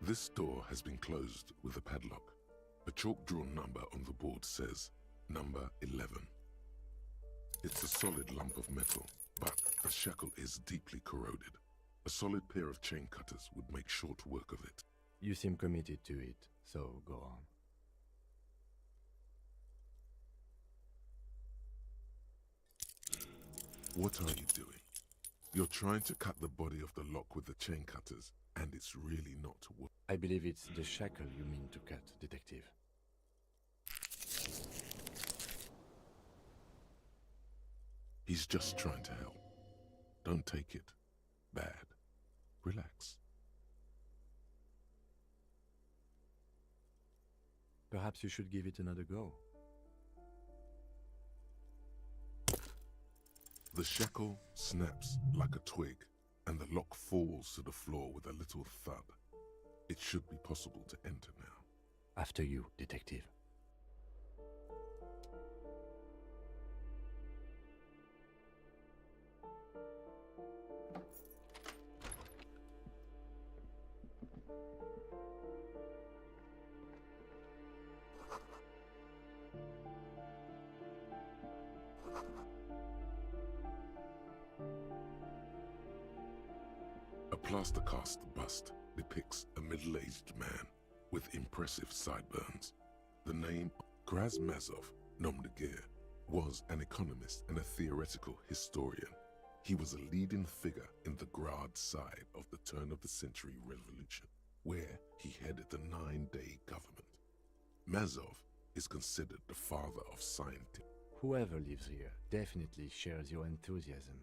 This door has been closed with a padlock. A chalk-drawn number on the board says, number 11. It's a solid lump of metal, but the shackle is deeply corroded. A solid pair of chain cutters would make short work of it. You seem committed to it, so go on. What are you doing? You're trying to cut the body of the lock with the chain cutters, and it's really not working. I believe it's the shackle you mean to cut, Detective. He's just trying to help. Don't take it bad. Relax. Perhaps you should give it another go. The shackle snaps like a twig, and the lock falls to the floor with a little thud. It should be possible to enter now. After you, Detective. A plaster cast bust depicts a middle-aged man with impressive sideburns. The name Krasmazov Nomdegir was an economist and a theoretical historian. He was a leading figure in the Grad side of the turn-of-the-century revolution, where he headed the 9-day government. Mazov is considered the father of science. Whoever lives here definitely shares your enthusiasm.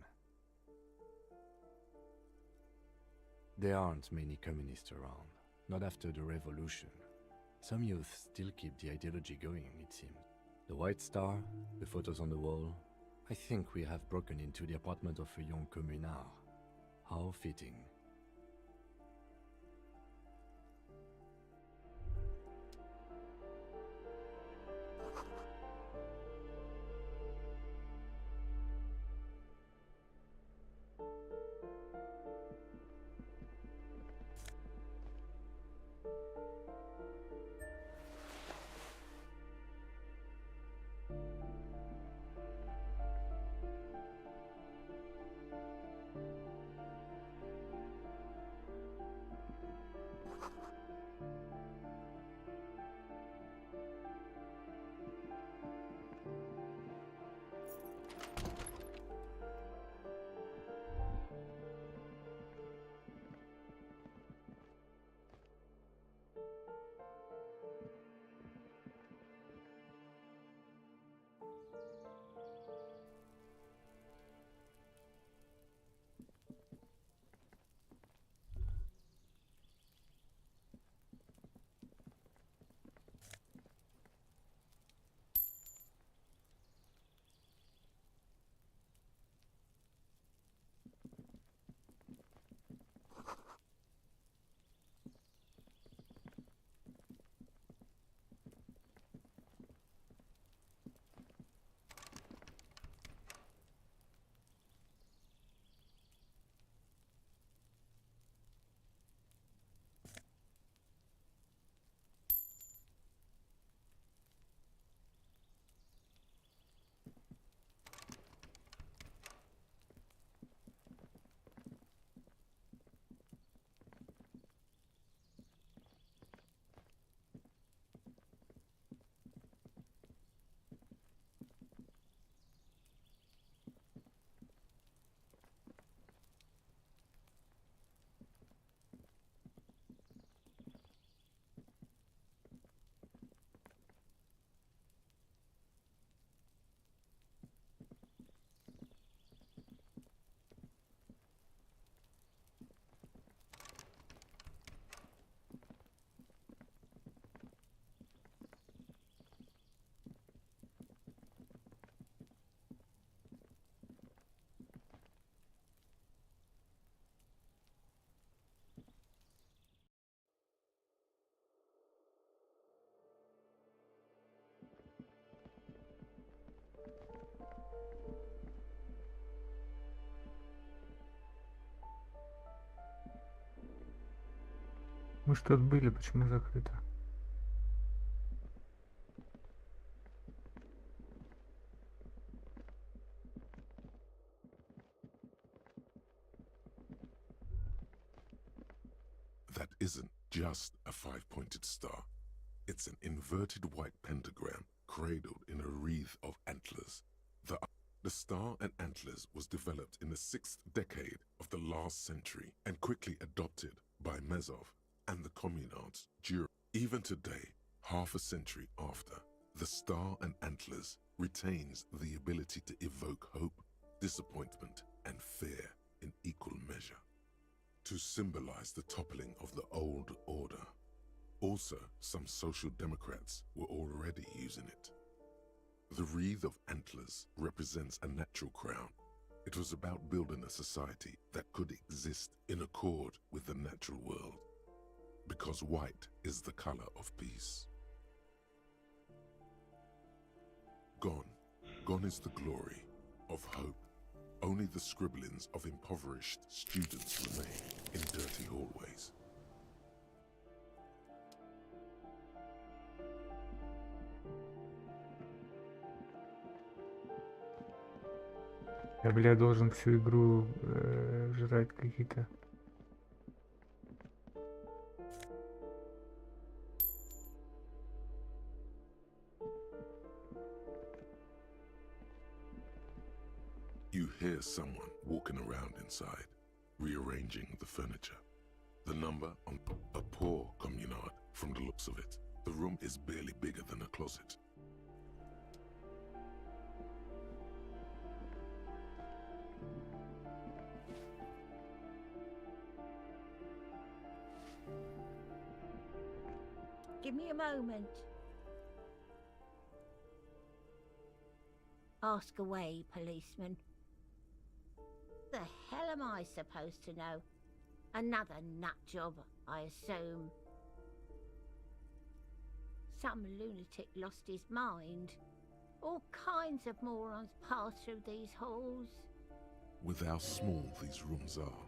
There aren't many communists around, not after the revolution. Some youth still keep the ideology going, it seems. The White Star, the photos on the wall. I think we have broken into the apartment of a young communard. How fitting. Мы ж тут были, почему закрыто? That isn't just a 5-pointed star. It's an inverted white pentagram cradled in a wreath of antlers. The The star and antlers was developed in the 6th decade of the last century and quickly adopted by Mezov and the communards during. Even today, half a century after, the star and antlers retains the ability to evoke hope, disappointment, and fear in equal measure, to symbolize the toppling of the old order. Also, some social democrats were already using it. The wreath of antlers represents a natural crown. It was about building a society that could exist in accord with the natural world, because white is the color of peace. Gone is the glory of hope. Only the scribblings of impoverished students remain in dirty hallways. Я, бля, должен всю игру жрать какие-то. You hear someone walking around inside, rearranging the furniture. The number on a poor communard from the looks of it. The room is barely bigger than a closet. Give me a moment. Ask away, policeman. The hell am I supposed to know? Another nut job, I assume. Some lunatic lost his mind. All kinds of morons pass through these halls. With how small these rooms are,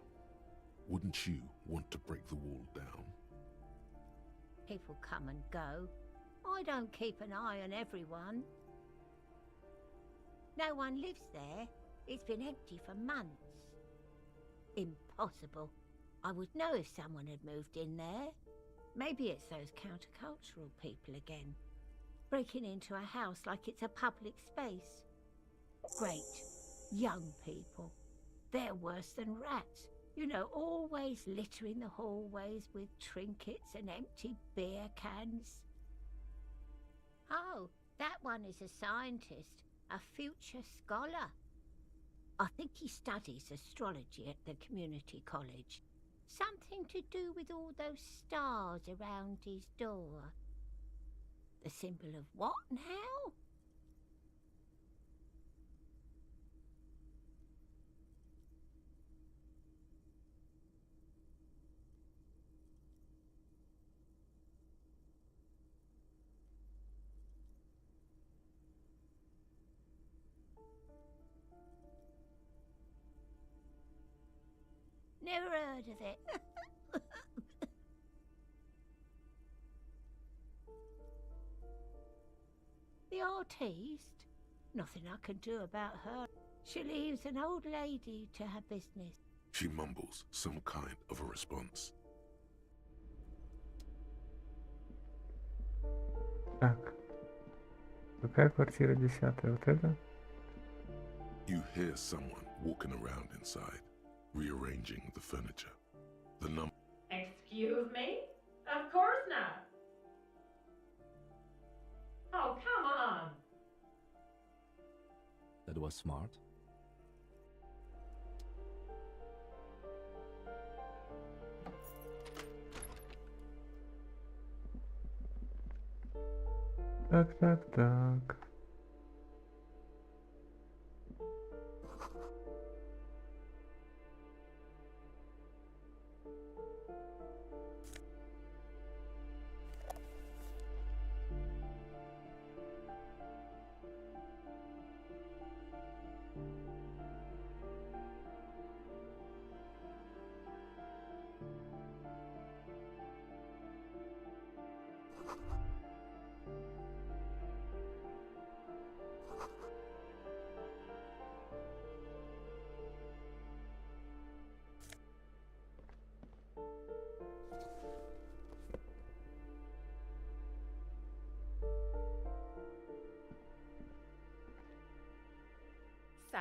wouldn't you want to break the wall down? People come and go. I don't keep an eye on everyone. No one lives there. It's been empty for months. Impossible. I would know if someone had moved in there. Maybe it's those countercultural people again. Breaking into a house like it's a public space. Great. Young people. They're worse than rats. You know, always littering the hallways with trinkets and empty beer cans. Oh, that one is a scientist, a future scholar. I think he studies astrology at the community college. Something to do with all those stars around his door. The symbol of what now? Never heard of it. The artiste? Nothing I can do about her. She leaves an old lady to her business. She mumbles some kind of a response. Так. Какая квартира 10-я? Вот это? You hear someone walking around inside, rearranging the furniture. The number. Excuse me? Of course not. Oh, come on. That was smart. Так.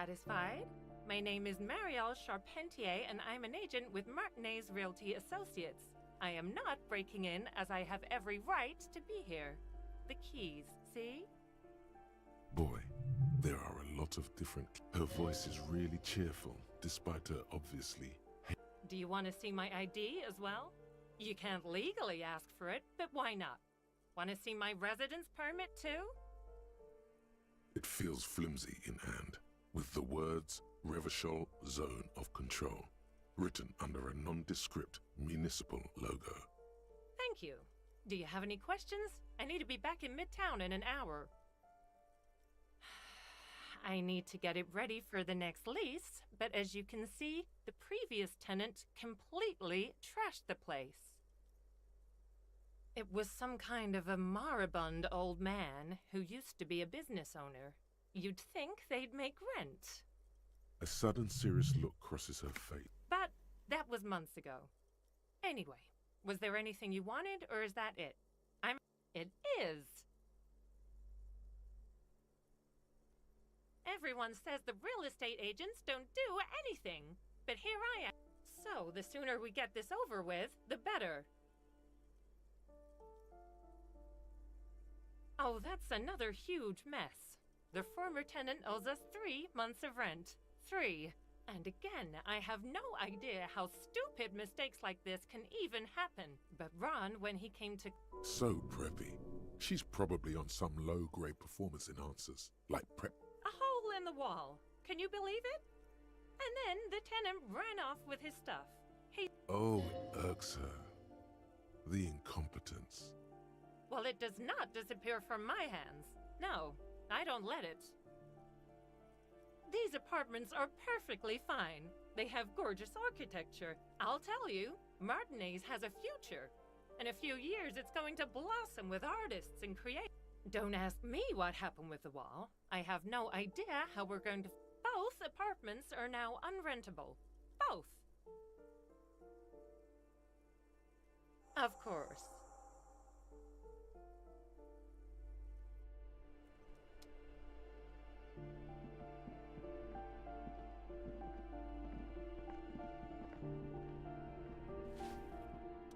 satisfied. My name is Marielle Charpentier, and I'm an agent with Martinez Realty Associates. I am not breaking in, as I have every right to be here. The keys, see? Boy, there are a lot of different... Her voice is really cheerful, despite her obviously... Do you want to see my ID as well? You can't legally ask for it, but why not? Want to see my residence permit too? It feels flimsy in hand, with the words Revashol Zone of Control written under a nondescript municipal logo. Thank you. Do you have any questions? I need to be back in Midtown in an hour. I need to get it ready for the next lease, but as you can see, the previous tenant completely trashed the place. It was some kind of a moribund old man who used to be a business owner. You'd think they'd make rent. A sudden serious look crosses her face. But that was months ago. Anyway, was there anything you wanted, or is that it? It is! Everyone says the real estate agents don't do anything, but here I am. So, the sooner we get this over with, the better. Oh, that's another huge mess. The former tenant owes us 3 months of rent. 3. And again, I have no idea how stupid mistakes like this can even happen. But Ron, when he came to... So preppy. She's probably on some low-grade performance enhancers, like prep... A hole in the wall. Can you believe it? And then the tenant ran off with his stuff. Oh, it irks her. The incompetence. Well, it does not disappear from my hands. No, I don't let it. These apartments are perfectly fine. They have gorgeous architecture. I'll tell you, Martinez has a future. In a few years, it's going to blossom with artists and creators. Don't ask me what happened with the wall. I have no idea how we're going to... Both apartments are now unrentable. Both. Of course.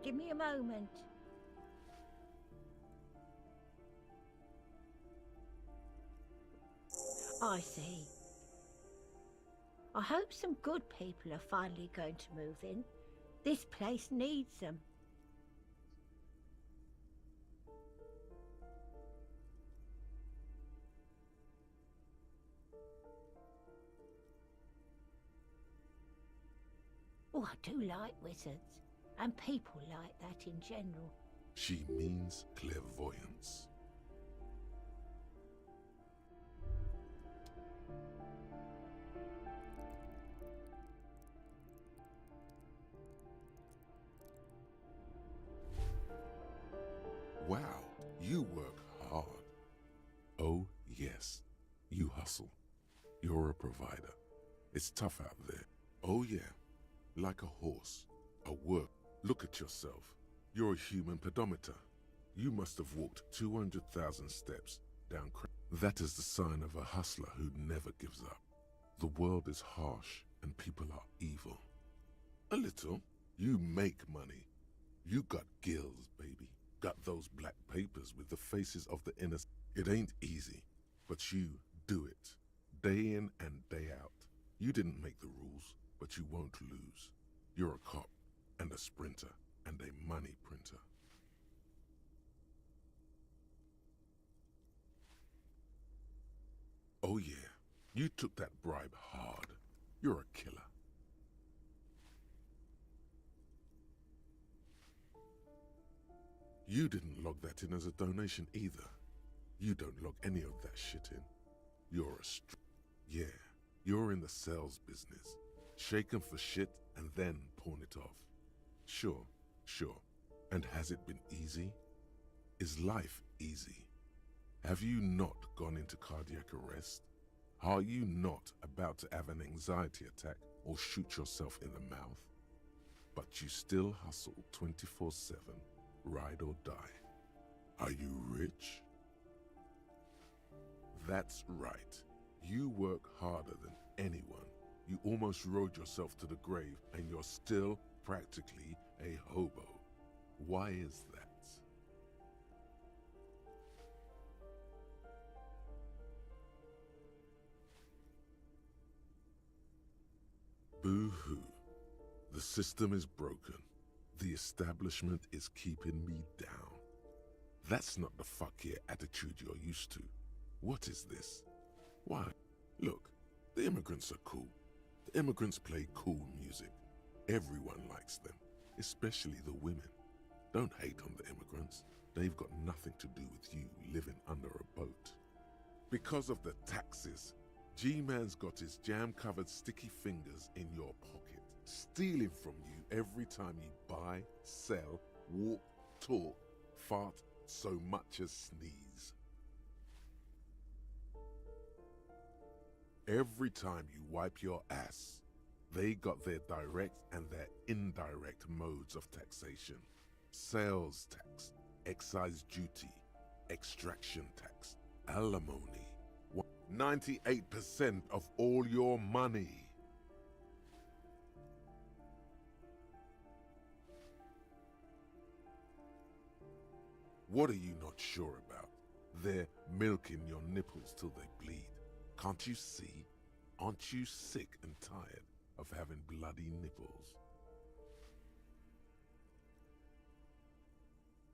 Give me a moment. I see. I hope some good people are finally going to move in. This place needs them. Oh, I do like wizards. And people like that in general. She means clairvoyance. Wow, you work hard. Oh, yes, you hustle. You're a provider. It's tough out there. Oh, yeah, like a horse, a work. Look at yourself. You're a human pedometer. You must have walked 200,000 steps down. That is the sign of a hustler who never gives up. The world is harsh and people are evil. A little. You make money. You got gills, baby. Got those black papers with the faces of the innocent. It ain't easy, but you do it. Day in and day out. You didn't make the rules, but you won't lose. You're a cop. And a sprinter, and a money printer. Oh yeah, you took that bribe hard. You're a killer. You didn't log that in as a donation either. You don't log any of that shit in. You're a yeah, you're in the sales business. Shake 'em for shit and then pawn it off. Sure. And has it been easy? Is life easy? Have you not gone into cardiac arrest? Are you not about to have an anxiety attack or shoot yourself in the mouth? But you still hustle 24/7, ride or die. Are you rich? That's right. You work harder than anyone. You almost rode yourself to the grave, and you're still practically a hobo. Why is that? Boo-hoo. The system is broken. The establishment is keeping me down. That's not the fuck yeah attitude you're used to. What is this? Why? Look, the immigrants are cool. The immigrants play cool music. Everyone likes them, especially the women. Don't hate on the immigrants. They've got nothing to do with you living under a boat. Because of the taxes, G-Man's got his jam-covered sticky fingers in your pocket, stealing from you every time you buy, sell, walk, talk, fart, so much as sneeze. Every time you wipe your ass, they got their direct and their indirect modes of taxation. Sales tax, excise duty, extraction tax, alimony. 98% of all your money. What are you not sure about? They're milking your nipples till they bleed. Can't you see? Aren't you sick and tired of having bloody nipples?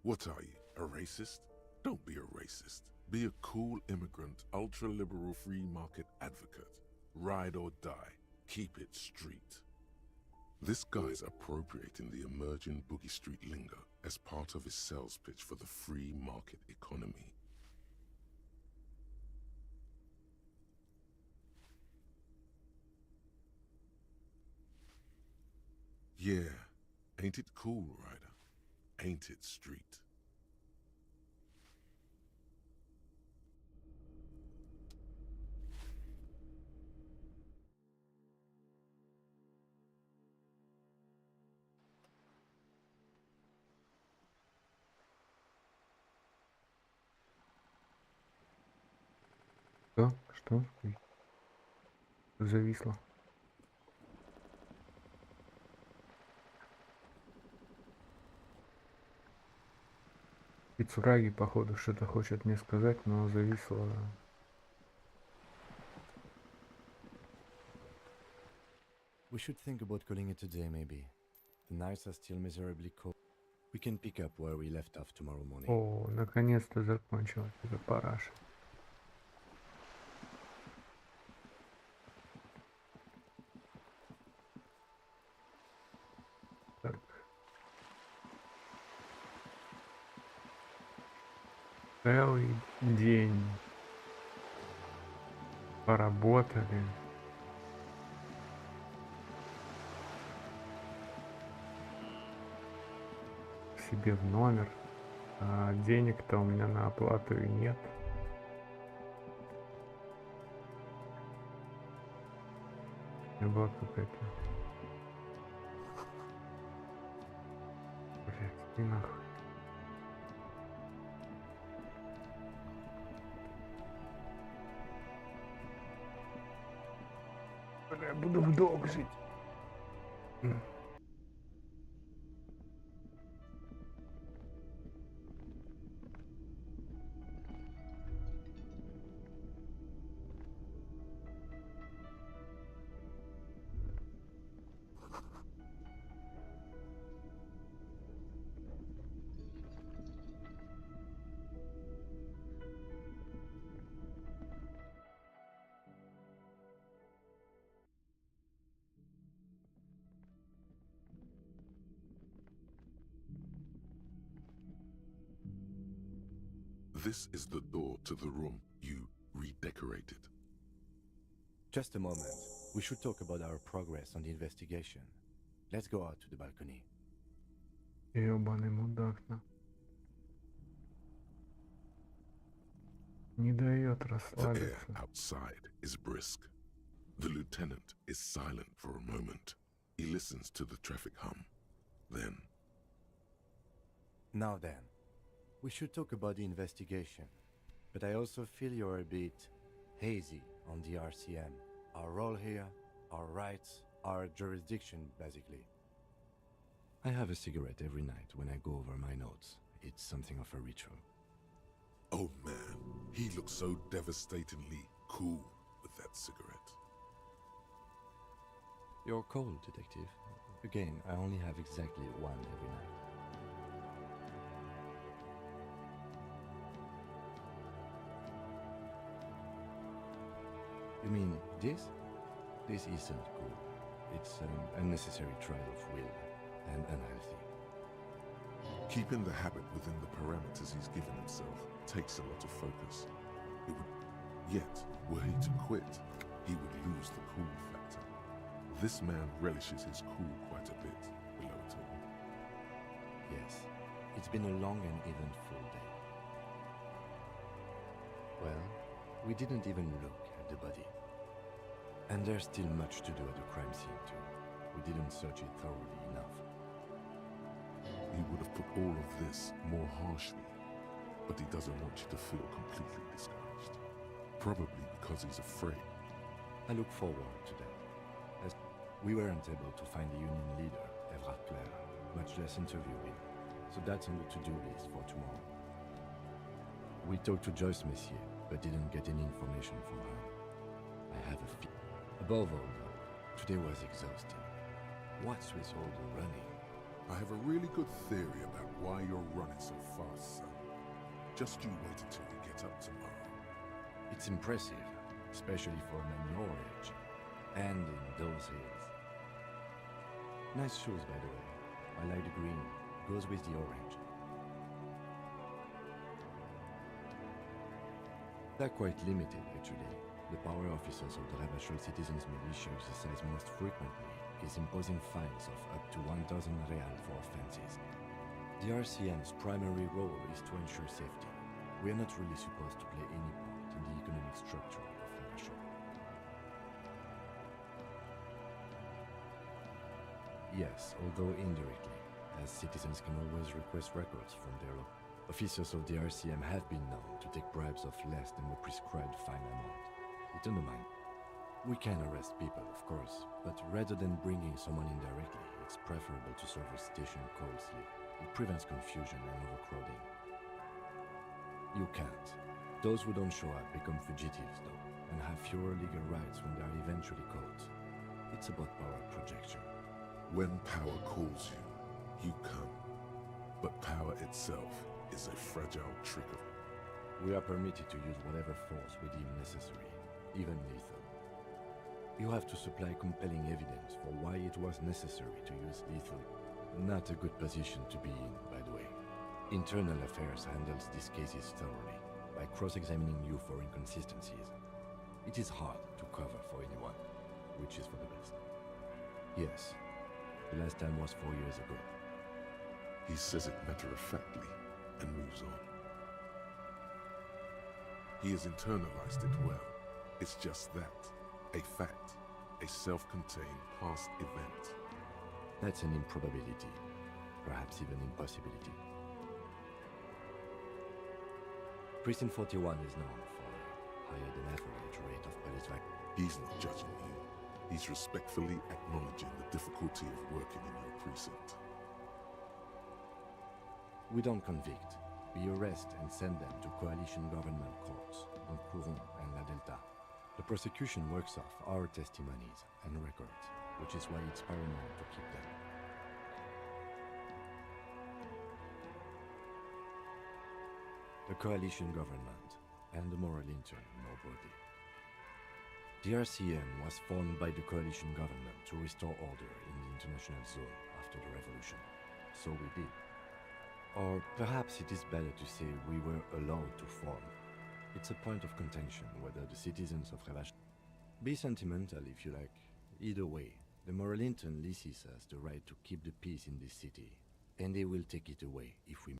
What are you, a racist? Don't be a racist. Be a cool immigrant, ultra-liberal free market advocate. Ride or die. Keep it street. This guy's appropriating the emerging boogie street lingo as part of his sales pitch for the free market economy. Yeah, ain't it cool, Ryder? Ain't it street? Что? Зависло. Пиццураги, походу, что-то хочет мне сказать, но зависло. We should think about calling it a day, maybe. The nights are still miserably cold. We can pick up where we left off tomorrow morning. О, наконец-то закончилась эта параша. Так. Целый день поработали. Себе в номер, а денег-то у меня на оплату и нет. Была какая-то... Блять, и нахуй. Бля, я буду в долг жить. This is the door to the room you redecorated. Just a moment. We should talk about our progress on the investigation. Let's go out to the balcony. Ёбаный мудак, на. Не дает The расслабиться. air outside is brisk. The lieutenant is silent for a moment. He listens to the traffic hum. Then, Now then, we should talk about the investigation. But I also feel you're a bit hazy on the RCM. Our role here, our rights, our jurisdiction, basically. I have a cigarette every night when I go over my notes. It's something of a ritual. Oh man, he looks so devastatingly cool with that cigarette. You're cold, Detective. Again, I only have exactly one every night. You mean this? This isn't cool. It's an unnecessary trial of will and unhealthy. Keeping the habit within the parameters he's given himself takes a lot of focus. Yet, were he to quit, he would lose the cool factor. This man relishes his cool quite a bit, below it all. Yes, it's been a long and eventful day. Well, we didn't even look at the body. And there's still much to do at the crime scene too. We didn't search it thoroughly enough. He would have put all of this more harshly, but he doesn't want you to feel completely discouraged. Probably because he's afraid. I look forward to that. As we weren't able to find the union leader, Claire, much less interview him, so that's on the to-do list for tomorrow. We talked to Joyce Messier, but didn't get any information from her. I have a fear. Above all, though, today was exhausting. What's with all the running? I have a really good theory about why you're running so fast, son. Just you wait until we get up tomorrow. It's impressive, especially for a man your age, and in those hills. Nice shoes, by the way. I like the green. Goes with the orange. They're quite limited, actually. The power officers of the Revashol Citizens Militia exercise most frequently is imposing fines of up to 1,000 real for offenses. The RCM's primary role is to ensure safety. We are not really supposed to play any part in the economic structure of Revashol. Yes, although indirectly, as citizens can always request records from their officers of the RCM have been known to take bribes of less than the prescribed fine amount. It undermines. We can arrest people, of course, but rather than bringing someone in directly, it's preferable to serve a station coldly. It prevents confusion and overcrowding. You can't. Those who don't show up become fugitives, though, and have fewer legal rights when they are eventually caught. It's about power projection. When power calls you, you come. But power itself is a fragile trick of... We are permitted to use whatever force we deem necessary, even lethal. You have to supply compelling evidence for why it was necessary to use lethal. Not a good position to be in, by the way. Internal Affairs handles these cases thoroughly, by cross-examining you for inconsistencies. It is hard to cover for anyone, which is for the best. Yes, the last time was 4 years ago. He says it matter-of-factly and moves on. He has internalized it well. It's just that. A fact. A self-contained past event. That's an improbability. Perhaps even impossibility. Precinct 41 is known for a higher than average rate of police vacancies. He's not judging you. He's respectfully acknowledging the difficulty of working in your precinct. We don't convict. We arrest and send them to coalition government courts in Couron and La Delta. The prosecution works off our testimonies and records, which is why it's paramount to keep them. The coalition government and the moral intern more broadly. The RCM was formed by the coalition government to restore order in the international zone after the revolution. So we did. Or perhaps it is better to say we were allowed to form. It's a point of contention whether the citizens of Revashol... Be sentimental if you like. Either way, the moral intern leases us the right to keep the peace in this city, and they will take it away if we...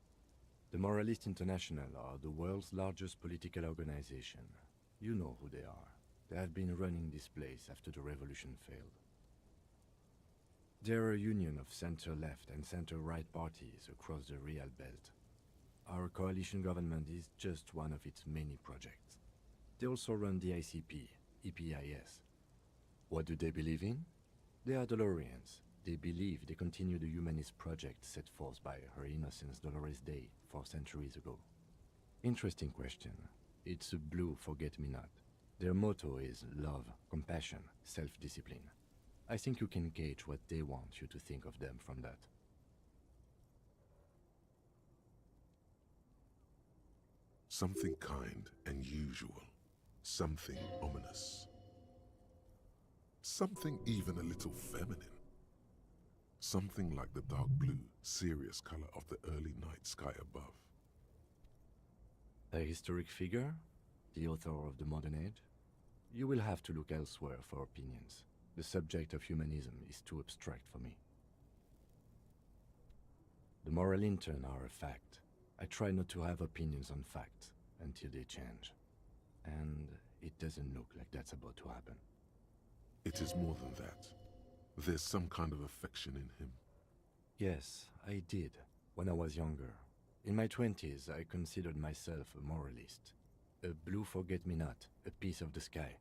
The Moralist International are the world's largest political organization. You know who they are. They have been running this place after the revolution failed. They're a union of center-left and center-right parties across the Real Belt. Our coalition government is just one of its many projects. They also run the ICP, EPIS. What do they believe in? They are Dolorians. They believe they continue the humanist project set forth by Her Innocence Dolores Day 4 centuries ago. Interesting question. It's a blue forget-me-not. Their motto is love, compassion, self-discipline. I think you can gauge what they want you to think of them from that. Something kind and usual. Something ominous. Something even a little feminine. Something like the dark blue, serious color of the early night sky above. A historic figure? The author of the modern age? You will have to look elsewhere for opinions. The subject of humanism is too abstract for me. The moral intern are a fact. I try not to have opinions on facts until they change. And it doesn't look like that's about to happen. It is more than that. There's some kind of affection in him. Yes, I did, when I was younger. In my 20s, I considered myself a moralist. A blue forget-me-not, a piece of the sky.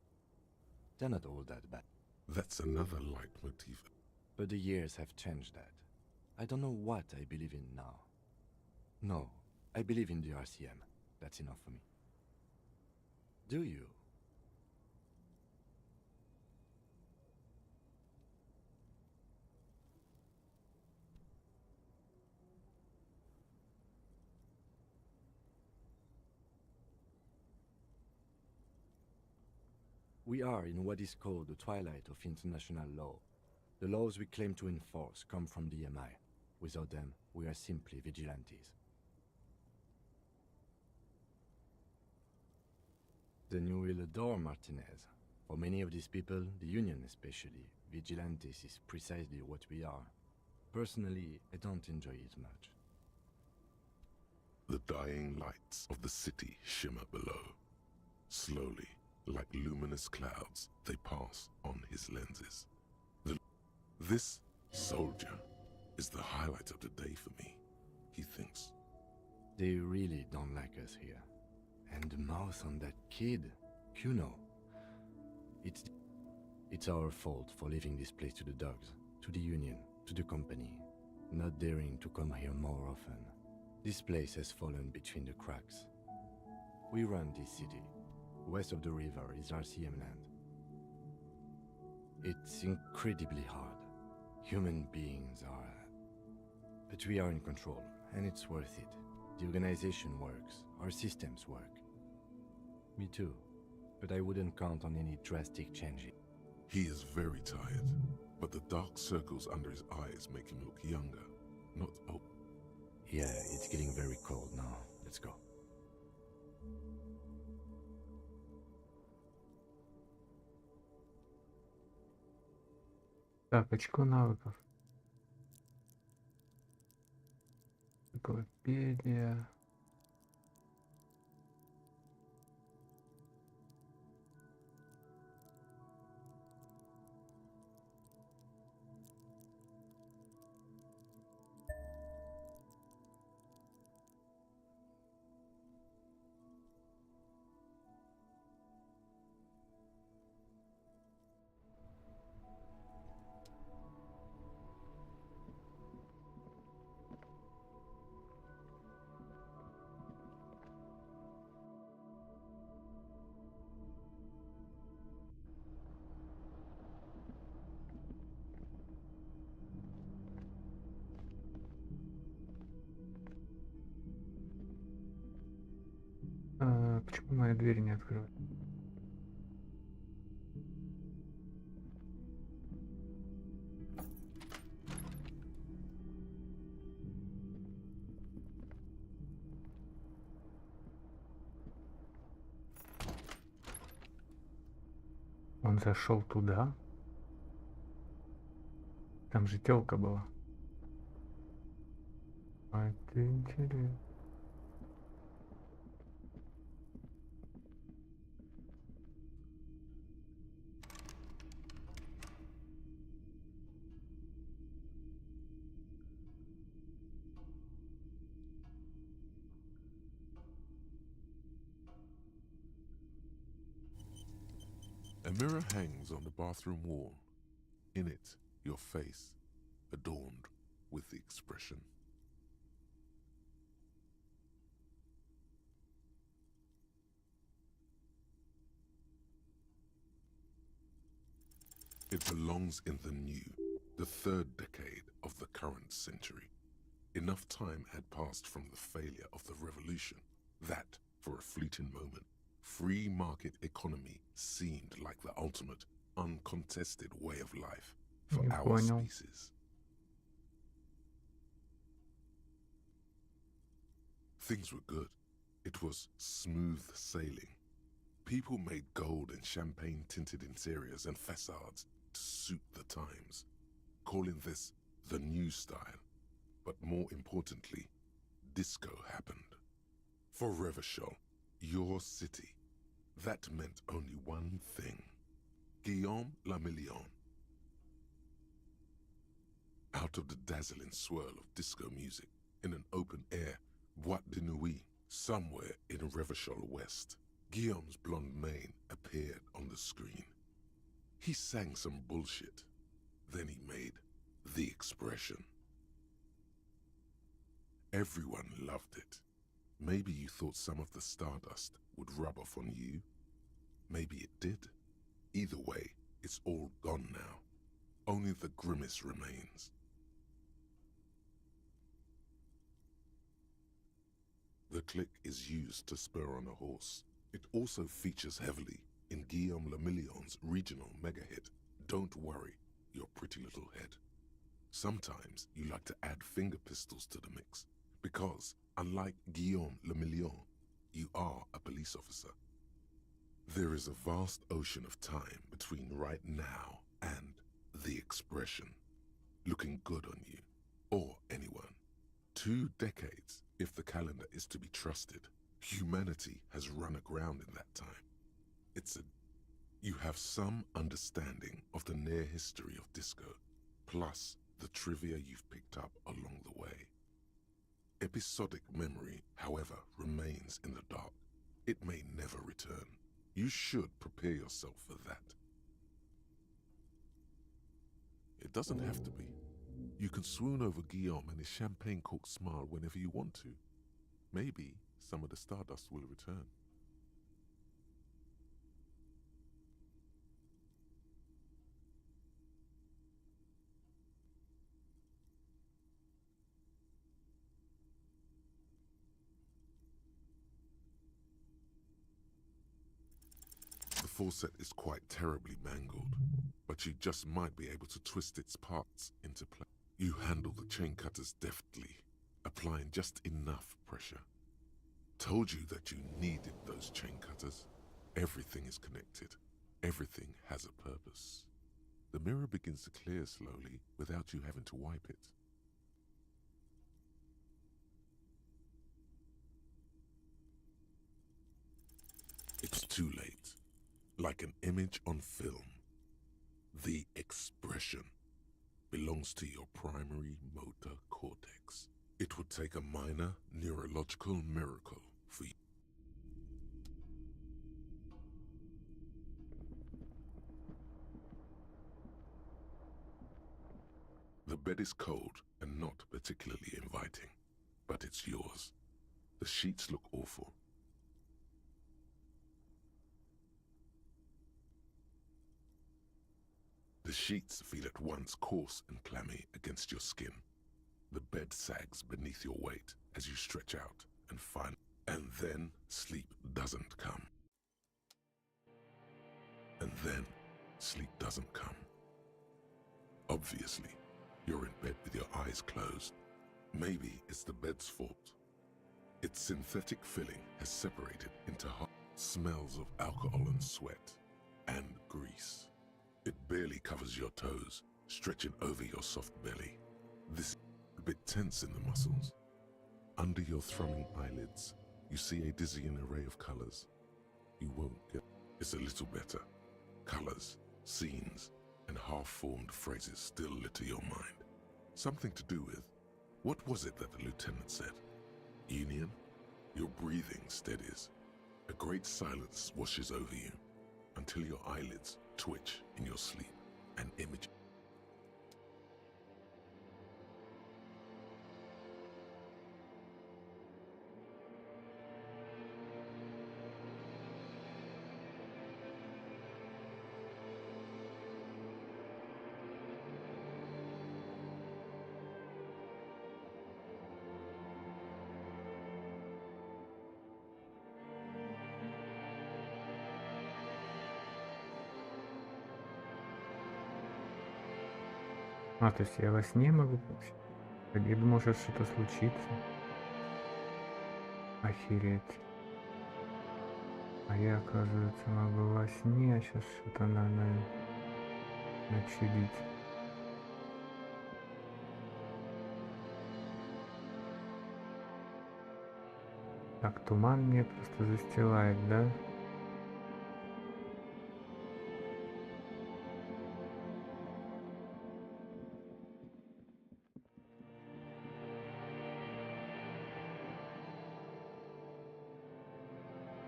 They're not all that bad. That's another leitmotif. But the years have changed that. I don't know what I believe in now. No, I believe in the RCM. That's enough for me. Do you? We are in what is called the twilight of international law. The laws we claim to enforce come from the MI. Without them, we are simply vigilantes. Then you will adore Martinez. For many of these people, the Union especially, vigilantes is precisely what we are. Personally, I don't enjoy it much. The dying lights of the city shimmer below. Slowly, like luminous clouds, they pass on his lenses. This soldier is the highlight of the day for me, he thinks. They really don't like us here. And the mouth on that kid, Kuno. It's our fault for leaving this place to the dogs, to the Union, to the company, not daring to come here more often. This place has fallen between the cracks. We run this city. West of the river is RCM land. It's incredibly hard. Human beings are... But we are in control, and it's worth it. The organization works, our systems work. Me too, but I wouldn't count on any drastic changes. He is very tired, but the dark circles under his eyes make him look younger, not old. Yeah, it's getting very cold now. Let's go. Так, очко навыков. Энциклопедия. Почему моя дверь не открывает? Он зашел туда. Там же тёлка была. А это интересно. A mirror hangs on the bathroom wall. In it, your face, adorned with the expression. It belongs in the new, the third decade of the current century. Enough time had passed from the failure of the revolution that, for a fleeting moment, free market economy seemed like the ultimate, uncontested way of life for Я our понял. species. Things were good. It was smooth sailing. People made gold and champagne-tinted interiors and facades to suit the times, calling this the new style. But more importantly, disco happened. For Revashol, your city, that meant only one thing. Guillaume le Million. Out of the dazzling swirl of disco music, in an open-air boîte de nuit, somewhere in Revashol West, Guillaume's blonde mane appeared on the screen. He sang some bullshit. Then he made the expression. Everyone loved it. Maybe you thought some of the stardust would rub off on you. Maybe it did. Either way, it's all gone now. Only the grimace remains. The click is used to spur on a horse. It also features heavily in Guillaume le Million's regional mega hit, Don't Worry, Your Pretty Little Head. Sometimes you like to add finger pistols to the mix, because, unlike Guillaume le Million, you are a police officer. There is a vast ocean of time between right now and the expression, looking good on you, or anyone. 2 decades, if the calendar is to be trusted. Humanity has run aground in that time. You have some understanding of the near history of disco, plus the trivia you've picked up along the way. Episodic memory, however, remains in the dark. It may never return. You should prepare yourself for that. It doesn't have to be. You can swoon over Guillaume and his champagne-corked smile whenever you want to. Maybe some of the stardust will return. The faucet is quite terribly mangled, but you just might be able to twist its parts into place. You handle the chain cutters deftly, applying just enough pressure. Told you that you needed those chain cutters. Everything is connected. Everything has a purpose. The mirror begins to clear slowly without you having to wipe it. It's too late. Like an image on film. The expression belongs to your primary motor cortex. It would take a minor neurological miracle for you. The bed is cold and not particularly inviting, but it's yours. The sheets look awful. The sheets feel at once coarse and clammy against your skin. The bed sags beneath your weight as you stretch out and then sleep doesn't come. And then sleep doesn't come. Obviously, you're in bed with your eyes closed. Maybe it's the bed's fault. Its synthetic filling has separated into hot smells of alcohol and sweat and grease. It barely covers your toes, stretching over your soft belly. This is a bit tense in the muscles. Under your thrumming eyelids, you see a dizzying array of colors. You won't get. It's a little better. Colors, scenes, and half-formed phrases still litter your mind. Something to do with, what was it that the lieutenant said? Union? Your breathing steadies. A great silence washes over you, until until your eyelids twitch in your sleep and image. А, то есть я во сне могу... Я думал, сейчас что-то случится. Охереть. А я, оказывается, могу во сне, а сейчас что-то надо начудить. Так, туман мне просто застилает, да?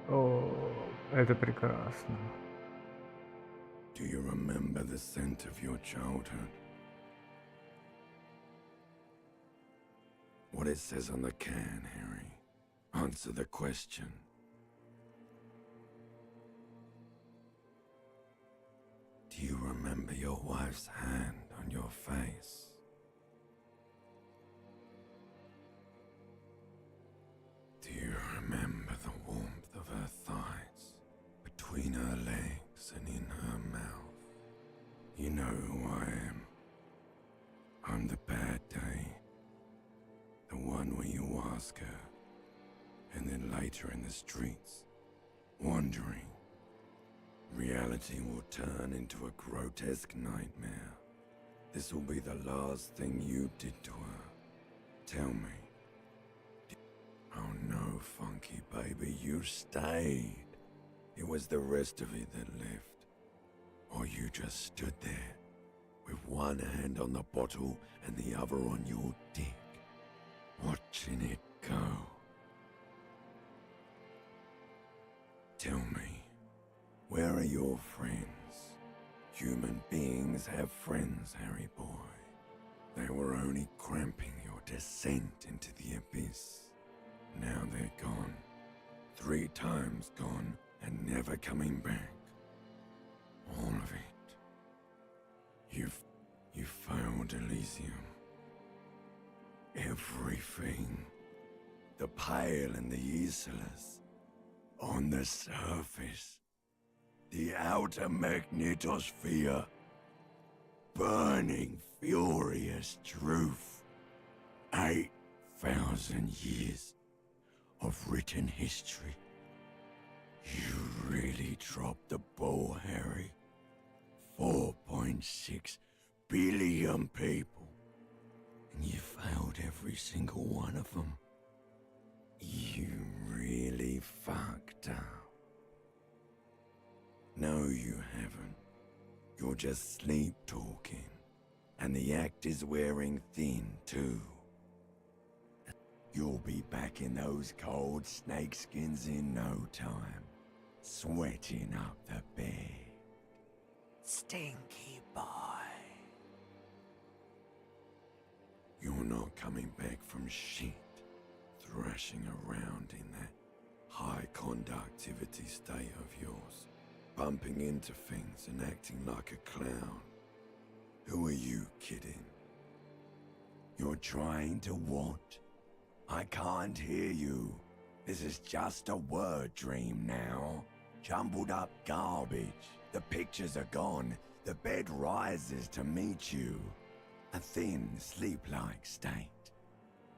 О, это прекрасно. Do you remember the scent of your childhood? What it says on the can, Harry. Answer the question. Do you remember your wife's hand on your face? Do you remember the warmth of her thighs, between her legs and in her mouth? You know who I am. I'm the bad day. The one where you ask her, and then later in the streets, wandering, reality will turn into a grotesque nightmare. This will be the last thing you did to her. Tell me. Oh no, Funky baby, you stayed. It was the rest of it that left. Or you just stood there, with one hand on the bottle and the other on your dick, watching it go. Tell me, where are your friends? Human beings have friends, Harry boy. They were only cramping your descent into the abyss. Now they're gone. 3 times gone and never coming back. All of it. You failed Elysium. Everything. The Pale and the Isolas. On the surface. The outer magnetosphere. Burning, furious truth. 8,000 years of written history. You really dropped the ball, Harry. 4.6 billion people. And you failed every single one of them. You really fucked up. No, you haven't. You're just sleep talking. And the act is wearing thin, too. You'll be back in those cold snakeskins in no time, sweating up the bed. Stinky boy. You're not coming back from shit, thrashing around in that high conductivity state of yours, bumping into things and acting like a clown. Who are you kidding? You're trying to what? I can't hear you. This is just a word dream now. Jumbled up garbage. The pictures are gone. The bed rises to meet you. A thin, sleep-like state.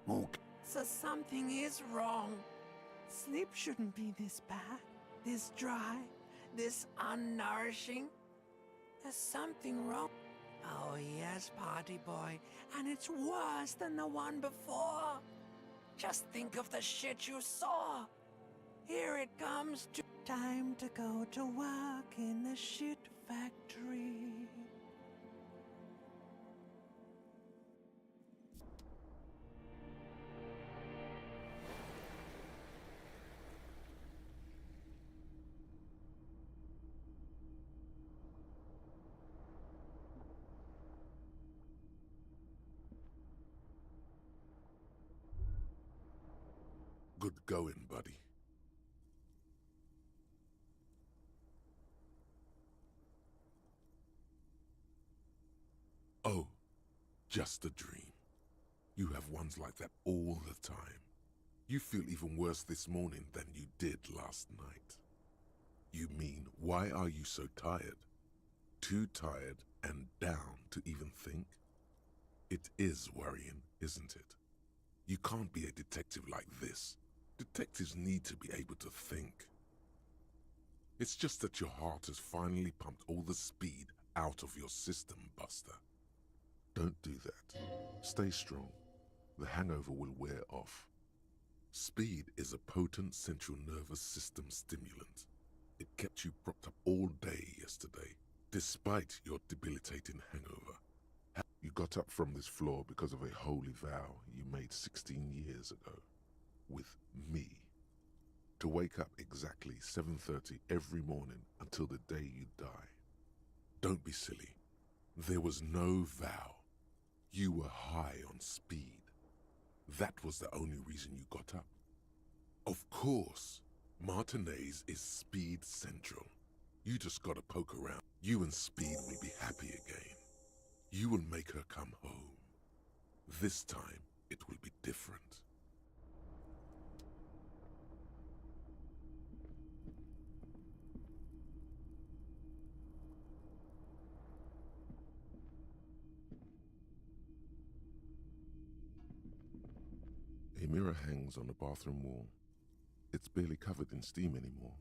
More. So something is wrong. Sleep shouldn't be this bad, this dry, this unnourishing. There's something wrong. Oh yes, party boy, and it's worse than the one before. Just think of the shit you saw. Here it comes to time to go to work in the shit factory. Good going, buddy. Oh, just a dream. You have ones like that all the time. You feel even worse this morning than you did last night. You mean, why are you so tired? Too tired and down to even think? It is worrying, isn't it? You can't be a detective like this. Detectives need to be able to think. It's just that your heart has finally pumped all the speed out of your system, Buster. Don't do that. Stay strong. The hangover will wear off. Speed is a potent central nervous system stimulant. It kept you propped up all day yesterday, despite your debilitating hangover. You got up from this floor because of a holy vow you made 16 years ago, with me. To wake up exactly 7:30 every morning until the day you die. Don't be silly. There was no vow. You were high on speed. That was the only reason you got up. Of course, Martinez is Speed Central. You just gotta poke around. You and Speed will be happy again. You will make her come home. This time, it will be different. A mirror hangs on the bathroom wall. It's barely covered in steam anymore.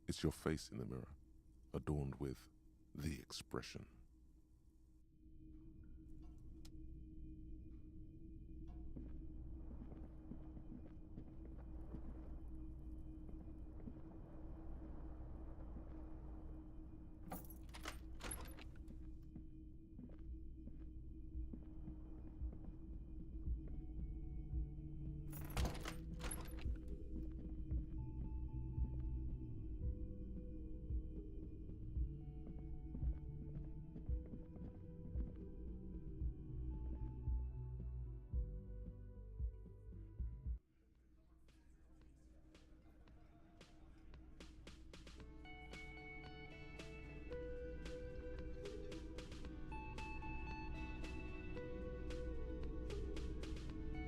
It's your face in the mirror, adorned with the expression.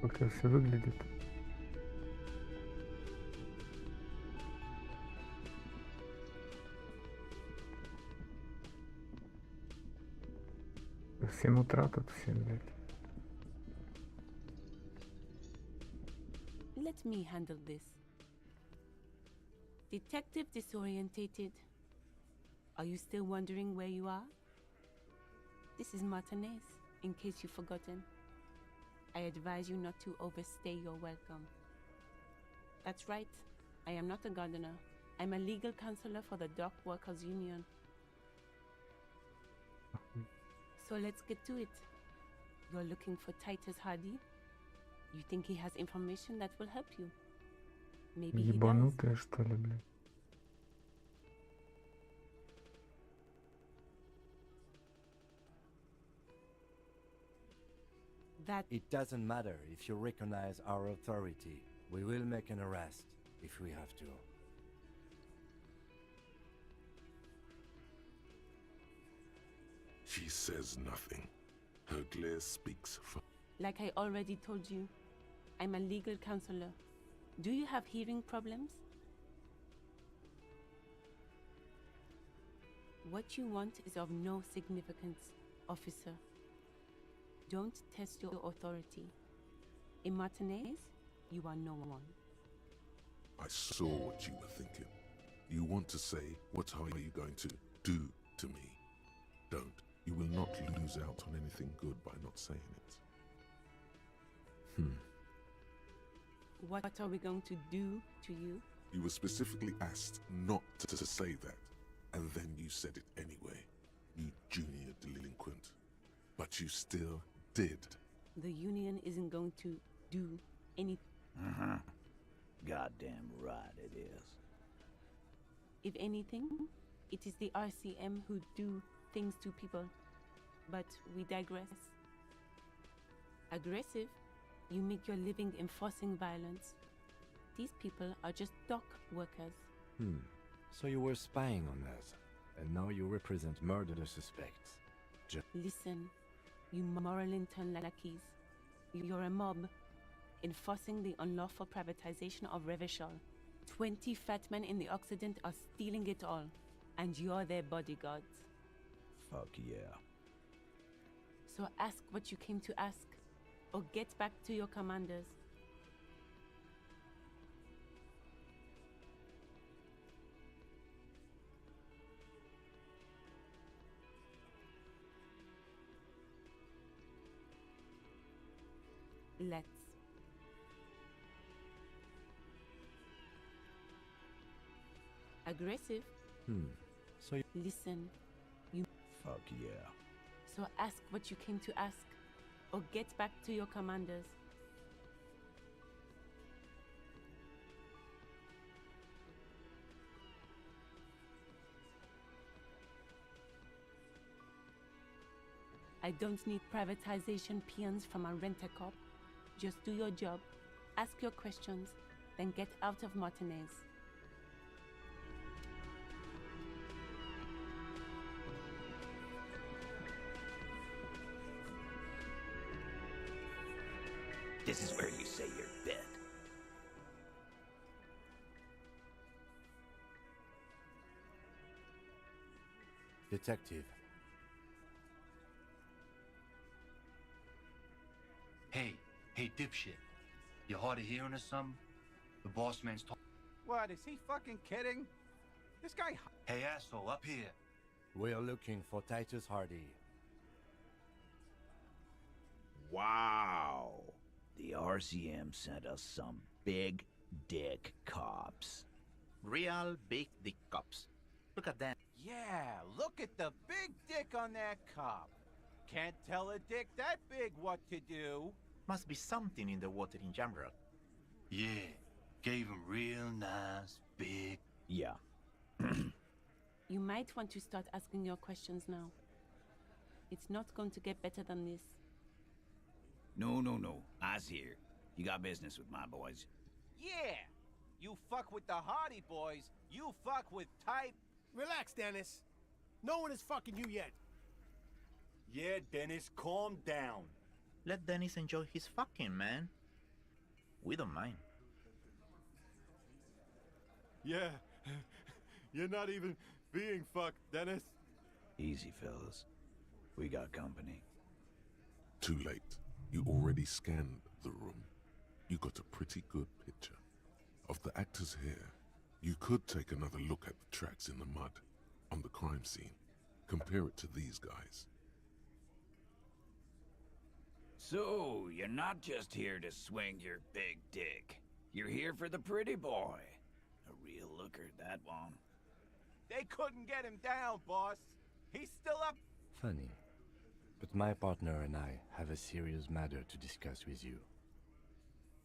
Как это все выглядит. В 7 утра тут все, блядь. Let me handle this. Detective disorientated. Are you still wondering where you are? This is Martinez, in case you've forgotten. I advise you not to overstay your welcome. That's right. I am not a gardener. I'm a legal counselor for the Dock Workers Union. So let's get to it. You're looking for Titus Hardy? You think he has information that will help you? Maybe he does. Ебанутая, что ли, блядь? That It doesn't matter if you recognize our authority. We will make an arrest if we have to. She says nothing. Her glare speaks for... Like I already told you, I'm a legal counselor. Do you have hearing problems? What you want is of no significance, officer. Don't test your authority. In Martinez, you are no one. I saw what you were thinking. You want to say, what are you going to do to me? Don't. You will not lose out on anything good by not saying it. What are we going to do to you? You were specifically asked not to say that, and then you said it anyway. You junior delinquent. But you still did. The union isn't going to do anything. Goddamn right it is. If anything, it is the RCM who do things to people. But we digress. Aggressive? You make your living enforcing violence. These people are just dock workers. So you were spying on us, and now you represent murder suspects. Listen, you moral intern lackeys. You're a mob, enforcing the unlawful privatization of Revashol. 20 fat men in the Occident are stealing it all, and you're their bodyguards. Fuck yeah. So ask what you came to ask, or get back to your commanders. Let's. Aggressive? So you... Listen, you... Fuck yeah. So ask what you came to ask, or get back to your commanders. I don't need privatization peons from a rent-a-cop. Just do your job, ask your questions, then get out of Martinez. This is where you say your bit. Detective. Hey, dipshit. You hard of hearing or something? The boss man's talking. What, is he fucking kidding? This guy... Hey, asshole, up here. We're looking for Titus Hardy. Wow. The RCM sent us some big dick cops. Real big dick cops. Look at that. Yeah, look at the big dick on that cop. Can't tell a dick that big what to do. Must be something in the water in Jamrock. Yeah, gave him real nice, big... Yeah. You might want to start asking your questions now. It's not going to get better than this. No. I's here. You got business with my boys. Yeah! You fuck with the Hardy Boys, you fuck with type... Relax, Dennis. No one is fucking you yet. Yeah, Dennis, calm down. Let Dennis enjoy his fucking, man. We don't mind. Yeah, you're not even being fucked, Dennis. Easy, fellas. We got company. Too late. You already scanned the room. You got a pretty good picture of the actors here. You could take another look at the tracks in the mud on the crime scene. Compare it to these guys. So, you're not just here to swing your big dick. You're here for the pretty boy. A real looker, that one. They couldn't get him down, boss. He's still up. Funny. But my partner and I have a serious matter to discuss with you.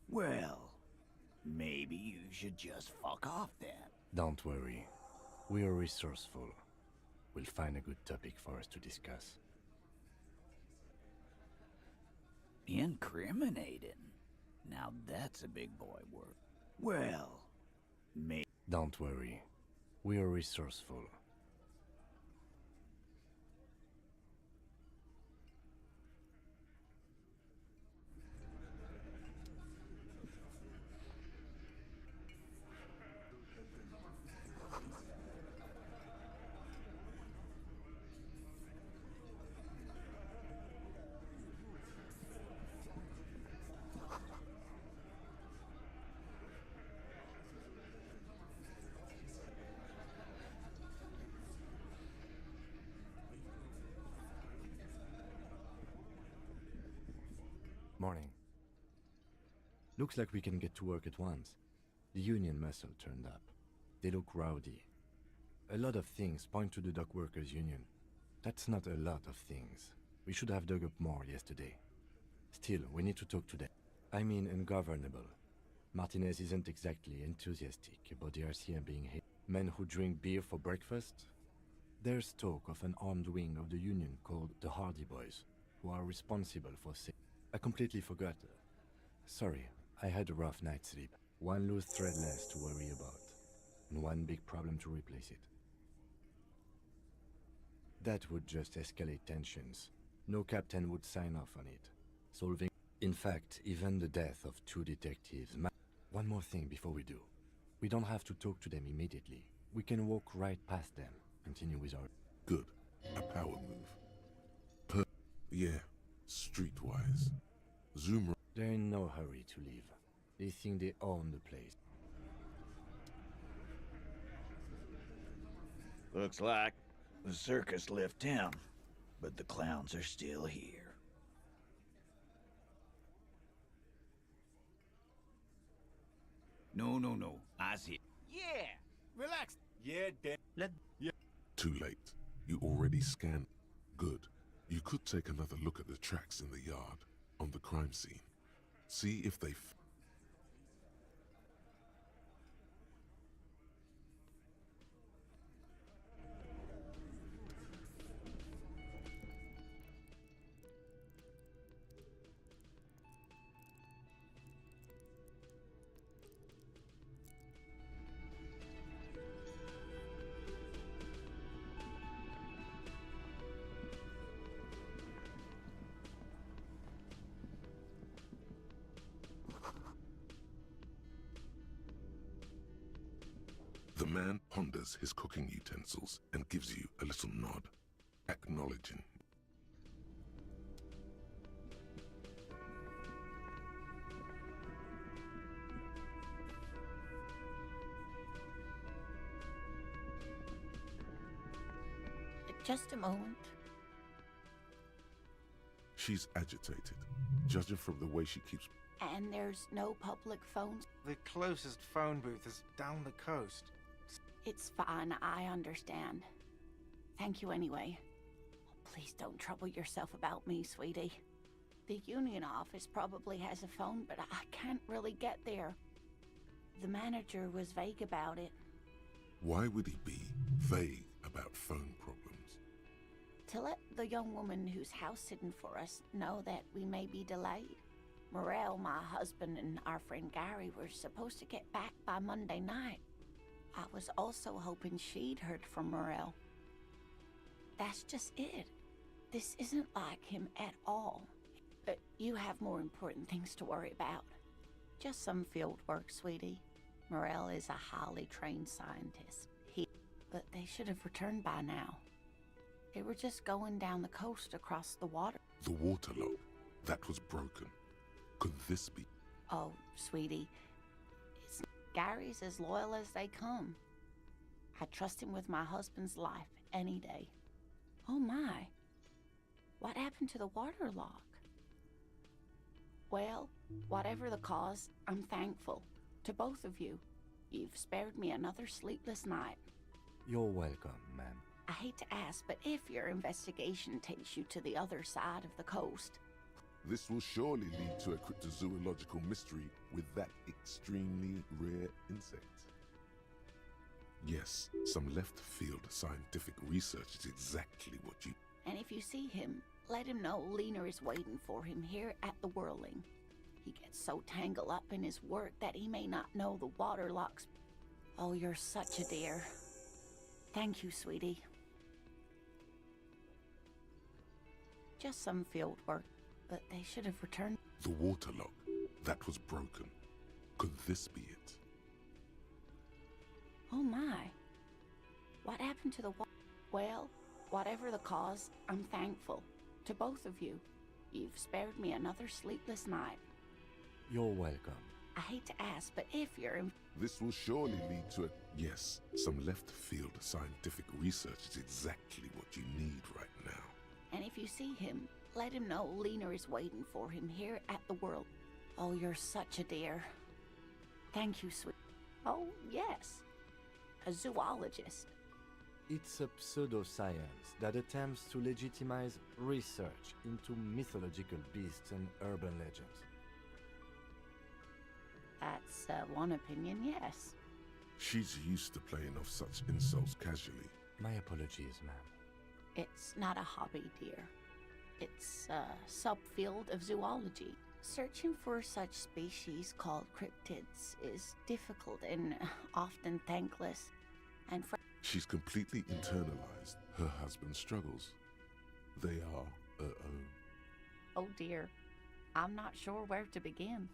Well, maybe you should just fuck off then. Don't worry. We are resourceful. We'll find a good topic for us to discuss. Incriminating. Now that's a big boy word. Well, Don't worry. We are resourceful. Morning. Looks like we can get to work at once. The union muscle turned up. They look rowdy. A lot of things point to the dock workers union. That's not a lot of things. We should have dug up more yesterday. Still, we need to talk to them. I mean ungovernable. Martinez isn't exactly enthusiastic about the RCM being hit. Men who drink beer for breakfast? There's talk of an armed wing of the union called the Hardy Boys, who are responsible for I completely forgot. Sorry, I had a rough night's sleep. One loose thread less to worry about, and one big problem to replace it. That would just escalate tensions. No captain would sign off on it. Solving... In fact, even the death of 2 detectives... One more thing before we do. We don't have to talk to them immediately. We can walk right past them. Continue with our... Good. A power move. Yeah, streetwise. Zoom... They're in no hurry to leave. They think they own the place. Looks like the circus left town, but the clowns are still here. No, no, no. I see. Yeah! Relax! Yeah, Let... Too late. You already scanned. Good. You could take another look at the tracks in the yard, on the crime scene. See if they... The man ponders his cooking utensils and gives you a little nod, acknowledging. Just a moment. She's agitated, judging from the way she keeps... And there's no public phones? The closest phone booth is down the coast. It's fine, I understand. Thank you anyway. Please don't trouble yourself about me, sweetie. The union office probably has a phone, but I can't really get there. The manager was vague about it. Why would he be vague about phone problems? To let the young woman who's house-sitting for us know that we may be delayed. Morel, my husband, and our friend Gary were supposed to get back by Monday night. I was also hoping she'd heard from Morel. That's just it. This isn't like him at all. But you have more important things to worry about. Just some field work, sweetie. Morel is a highly trained scientist. But they should have returned by now. They were just going down the coast across the water. The waterlock. That was broken. Could this be? Oh, sweetie. Gary's as loyal as they come. I trust him with my husband's life any day. Oh my. What happened to the water lock? Well, whatever the cause, I'm thankful. To both of you. You've spared me another sleepless night. You're welcome, ma'am. I hate to ask, but if your investigation takes you to the other side of the coast... This will surely lead to a cryptozoological mystery with that extremely rare insect. Yes, some left-field scientific research is exactly what you... And if you see him, let him know Lena is waiting for him here at the Whirling. He gets so tangled up in his work that he may not know the water locks. Oh, you're such a dear. Thank you, sweetie. Just some field work. But they should have returned. The waterlock. That was broken. Could this be it? Oh my. What happened to the Well, whatever the cause, I'm thankful. To both of you. You've spared me another sleepless night. You're welcome. I hate to ask, but if you're... This will surely lead to a... Yes, some left-field scientific research is exactly what you need right now. And if you see him, let him know Lena is waiting for him here at the World. Oh, you're such a dear. Thank you, sweet. Oh, yes. A zoologist. It's a pseudoscience that attempts to legitimize research into mythological beasts and urban legends. That's one opinion, yes. She's used to playing off such insults casually. My apologies, ma'am. It's not a hobby, dear. It's a subfield of zoology. Searching for such species called cryptids is difficult and often thankless. And she's completely internalized her husband's struggles. They are her own. oh dear, I'm not sure where to begin.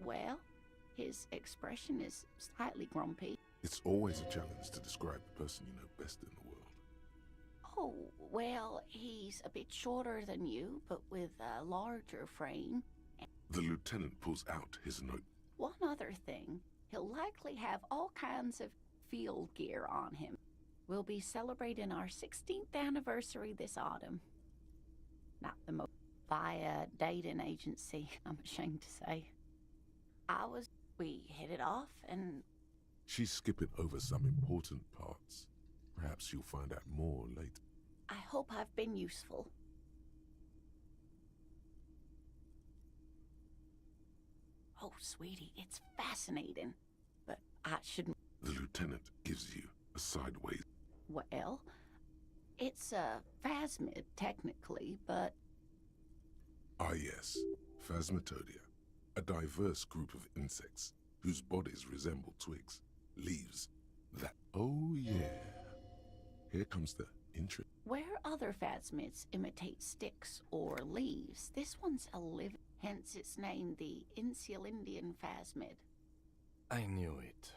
Well, his expression is slightly grumpy. It's always a challenge to describe the person you know best in the world. Oh, well, he's a bit shorter than you, but with a larger frame. The lieutenant pulls out his note. One other thing, he'll likely have all kinds of field gear on him. We'll be celebrating our 16th anniversary this autumn. Not the most via dating agency, I'm ashamed to say. We hit it off and... She's skipping over some important parts. Perhaps you'll find out more later. I hope I've been useful. Oh, sweetie, it's fascinating. But I shouldn't... The lieutenant gives you a sideways. Well, it's a phasmid, technically, but... Ah yes, Phasmatodea. A diverse group of insects whose bodies resemble twigs, leaves, that... Oh yeah. Here comes the interest. Where other phasmids imitate sticks or leaves, this one's a living, hence its name, the Insulindian phasmid. I knew it.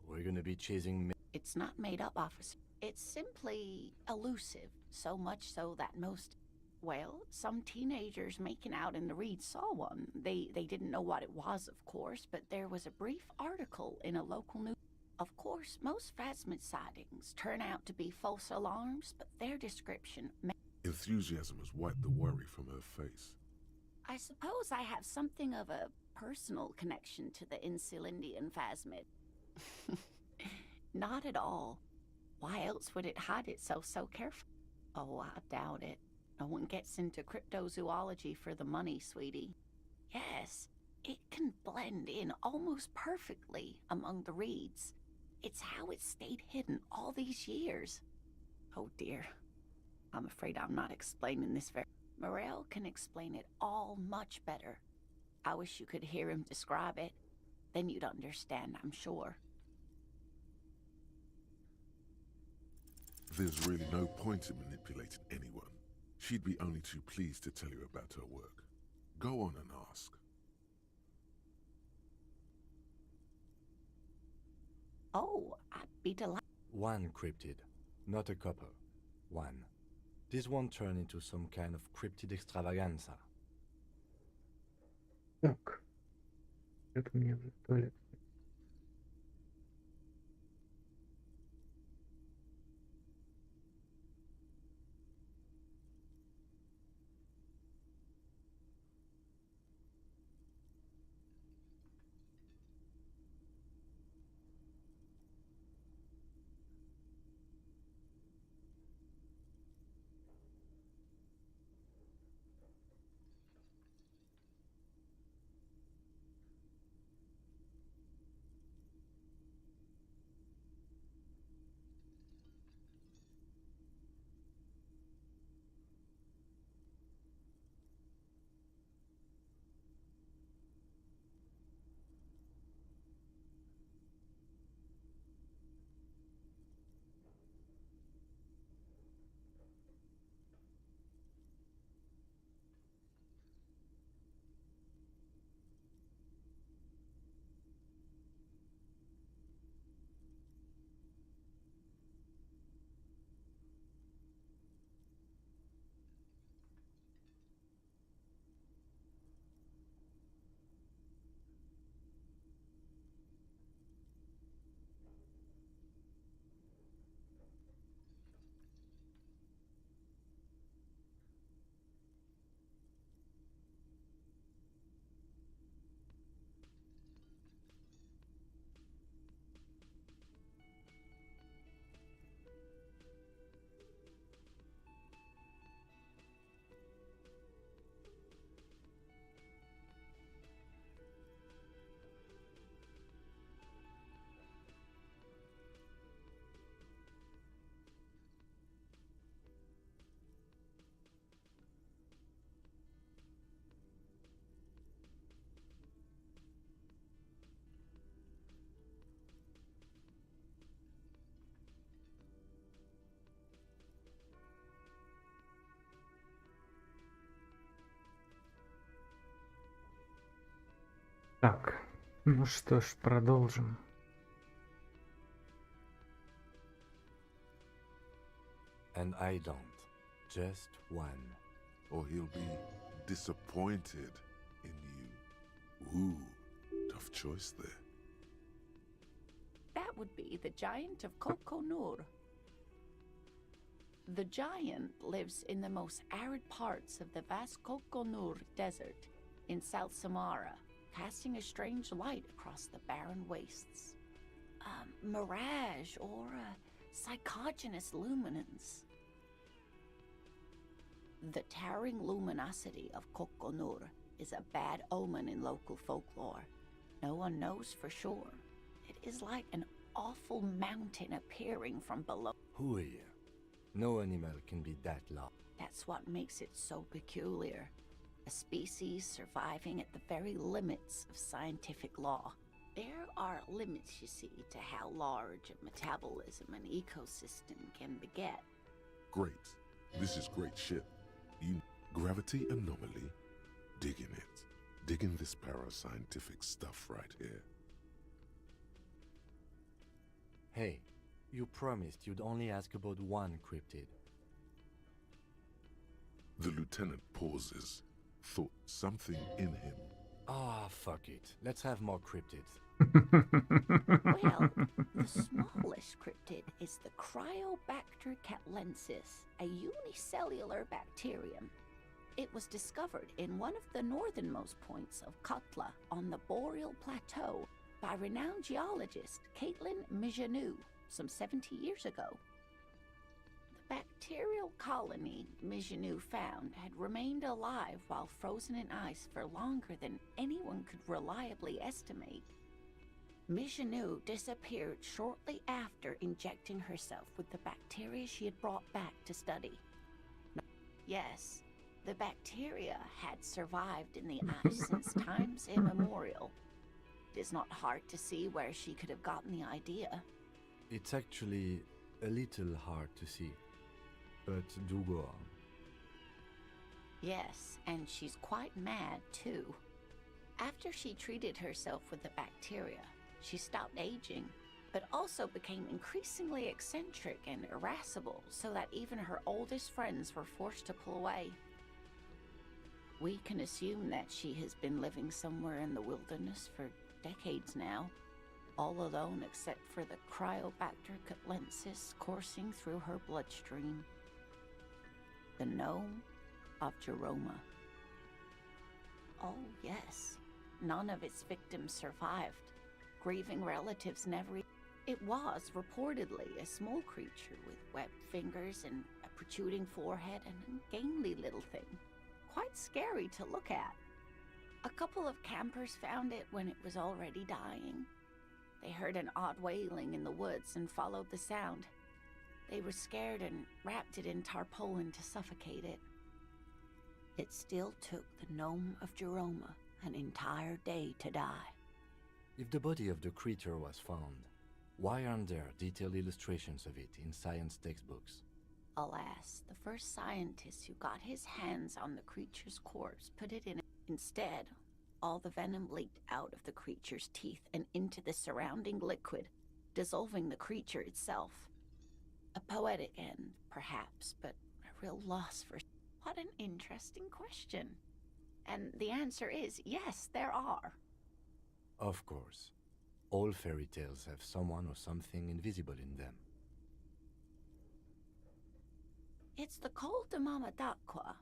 We're gonna be chasing... It's not made up, officer. It's simply elusive, so much so that most... Well, some teenagers making out in the reeds saw one. They didn't know what it was, of course, but there was a brief article in a local news. Of course, most phasmid sightings turn out to be false alarms, but their description... Enthusiasm has wiped the worry from her face. I suppose I have something of a personal connection to the Insulindian phasmid. Not at all. Why else would it hide itself so carefully? Oh, I doubt it. No one gets into cryptozoology for the money, sweetie. Yes, it can blend in almost perfectly among the reeds. It's how it stayed hidden all these years. Oh dear. I'm afraid I'm not explaining this very... Morel can explain it all much better. I wish you could hear him describe it. Then you'd understand, I'm sure. There's really no point in manipulating anyone. She'd be only too pleased to tell you about her work. Go on and ask. Oh, I'd be delighted. One cryptid, not a couple. One. This won't turn into some kind of cryptid extravaganza. Так. Это мне в туалет. Так, ну что ж, продолжим. And I don't. Just one. Or he'll be disappointed in you. Ooh, tough choice there. That would be the giant of Kokonur. The giant lives in the most arid parts of the vast Kokonur Desert in South Samara, casting a strange light across the barren wastes. A mirage or a psychogenous luminance. The towering luminosity of Kokonur is a bad omen in local folklore. No one knows for sure. It is like an awful mountain appearing from below. Who are you? No animal can be that loud. That's what makes it so peculiar. A species surviving at the very limits of scientific law. There are limits, you see, to how large a metabolism an ecosystem can beget. Great. This is great shit. Gravity anomaly. Digging it. Digging this parascientific stuff right here. Hey, you promised you'd only ask about one cryptid. The lieutenant pauses. Thought something in him. Ah, fuck it. Let's have more cryptids. Well, the smallest cryptid is the Cryobacter catlensis, a unicellular bacterium. It was discovered in one of the northernmost points of Katla on the Boreal Plateau by renowned geologist Caitlin Mijanou some 70 years ago. The bacterial colony Mijanou found had remained alive while frozen in ice for longer than anyone could reliably estimate. Mijanou disappeared shortly after injecting herself with the bacteria she had brought back to study. Yes, the bacteria had survived in the ice since times immemorial. It is not hard to see where she could have gotten the idea. It's actually a little hard to see. But do go on. Yes, and she's quite mad too. After she treated herself with the bacteria, she stopped aging, but also became increasingly eccentric and irascible, so that even her oldest friends were forced to pull away. We can assume that she has been living somewhere in the wilderness for decades now, all alone except for the Cryobacter catlensis coursing through her bloodstream. The gnome of Jeroma. Oh yes, none of its victims survived. Grieving relatives never... It was reportedly a small creature with webbed fingers and a protruding forehead and a gangly little thing. Quite scary to look at. A couple of campers found it when it was already dying. They heard an odd wailing in the woods and followed the sound. They were scared and wrapped it in tarpaulin to suffocate it. It still took the gnome of Jeroma an entire day to die. If the body of the creature was found, why aren't there detailed illustrations of it in science textbooks? Alas, the first scientist who got his hands on the creature's corpse put it in. Instead, all the venom leaked out of the creature's teeth and into the surrounding liquid, dissolving the creature itself. A poetic end, perhaps, but a real loss for... What an interesting question. And the answer is yes, there are. Of course. All fairy tales have someone or something invisible in them. It's the Col de Mamadakwa.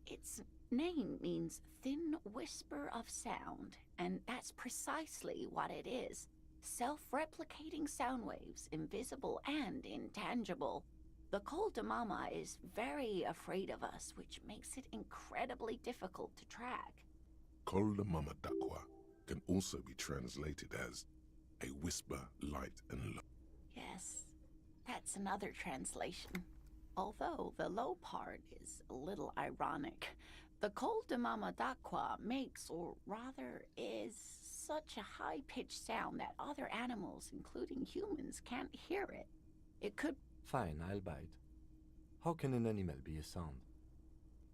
Its name means thin whisper of sound, and that's precisely what it is. Self-replicating sound waves, invisible and intangible. The Col de Mama is very afraid of us, which makes it incredibly difficult to track. Col de Mamadakwa can also be translated as a whisper, light and low. Yes, that's another translation. Although the low part is a little ironic. The Col de Mamadakwa makes, or rather is, such a high-pitched sound that other animals, including humans, can't hear it. It could... Fine, I'll bite. How can an animal be a sound?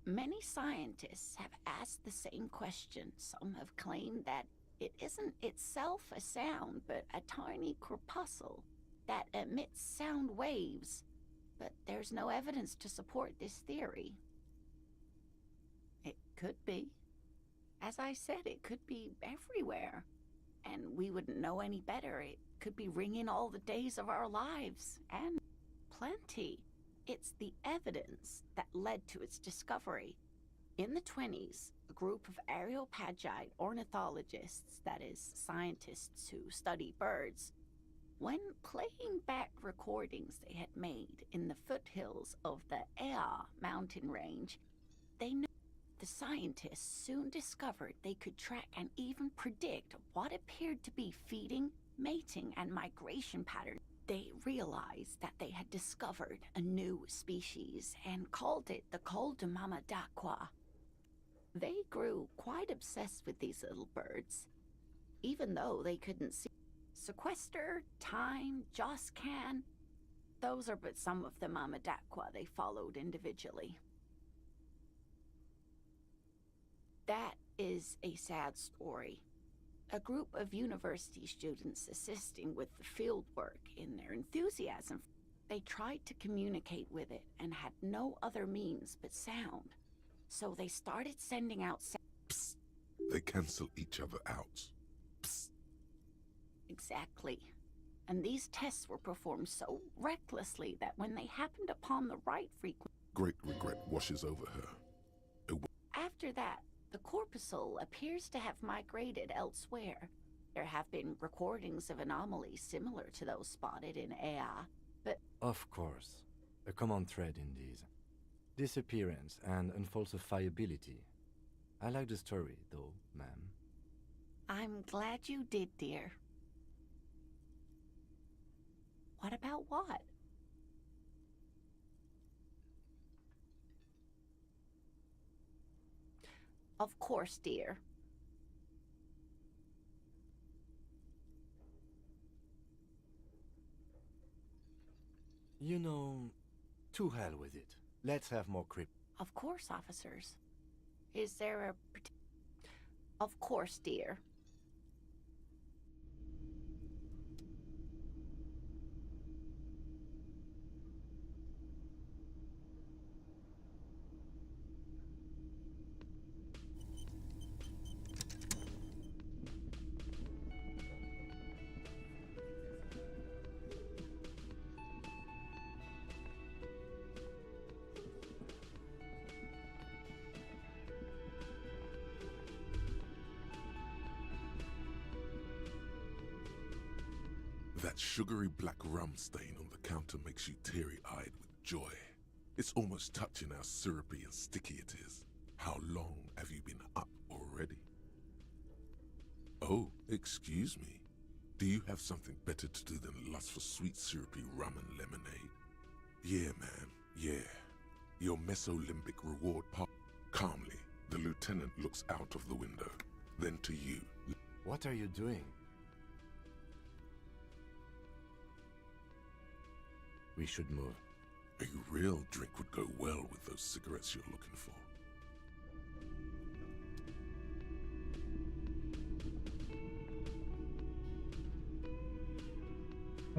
Many scientists have asked the same question. Some have claimed that It isn't itself a sound, but a tiny corpuscle that emits sound waves. But there's no evidence to support this theory. It could be. As I said, it could be everywhere. And we wouldn't know any better. It could be ringing all the days of our lives. And plenty. It's the evidence that led to its discovery. In the 20s, a group of Areopagite ornithologists, that is, scientists who study birds, when playing back recordings they had made in the foothills of the Ea mountain range, the scientists soon discovered they could track and even predict what appeared to be feeding, mating, and migration patterns. They realized that they had discovered a new species and called it the ходим-бродим. They grew quite obsessed with these little birds, even though they couldn't see. Sequester, Time, Joscan, those are but some of the ходим-бродим they followed individually. That is a sad story. A group of university students assisting with the field work in their enthusiasm, they tried to communicate with it and had no other means but sound. So they started sending out Psst. They cancel each other out. Psst. Exactly. And these tests were performed so recklessly that when they happened upon the right frequency, Great regret washes over her. After that, the corpuscle appears to have migrated elsewhere. There have been recordings of anomalies similar to those spotted in Ea, but... Of course. A common thread in these. Disappearance and unfalsifiability. I like the story, though, ma'am. I'm glad you did, dear. What about what? Of course, dear. You know, to hell with it. Let's have more crypt. Of course, officers. Is there a... Of course, dear. That sugary black rum stain on the counter makes you teary-eyed with joy. It's almost touching how syrupy and sticky it is. How long have you been up already? Oh, excuse me. Do you have something better to do than lust for sweet syrupy rum and lemonade? Yeah, man, yeah. Your mesolimbic reward part. Calmly, the lieutenant looks out of the window. Then to you. What are you doing? We should move. A real drink would go well with those cigarettes you're looking for.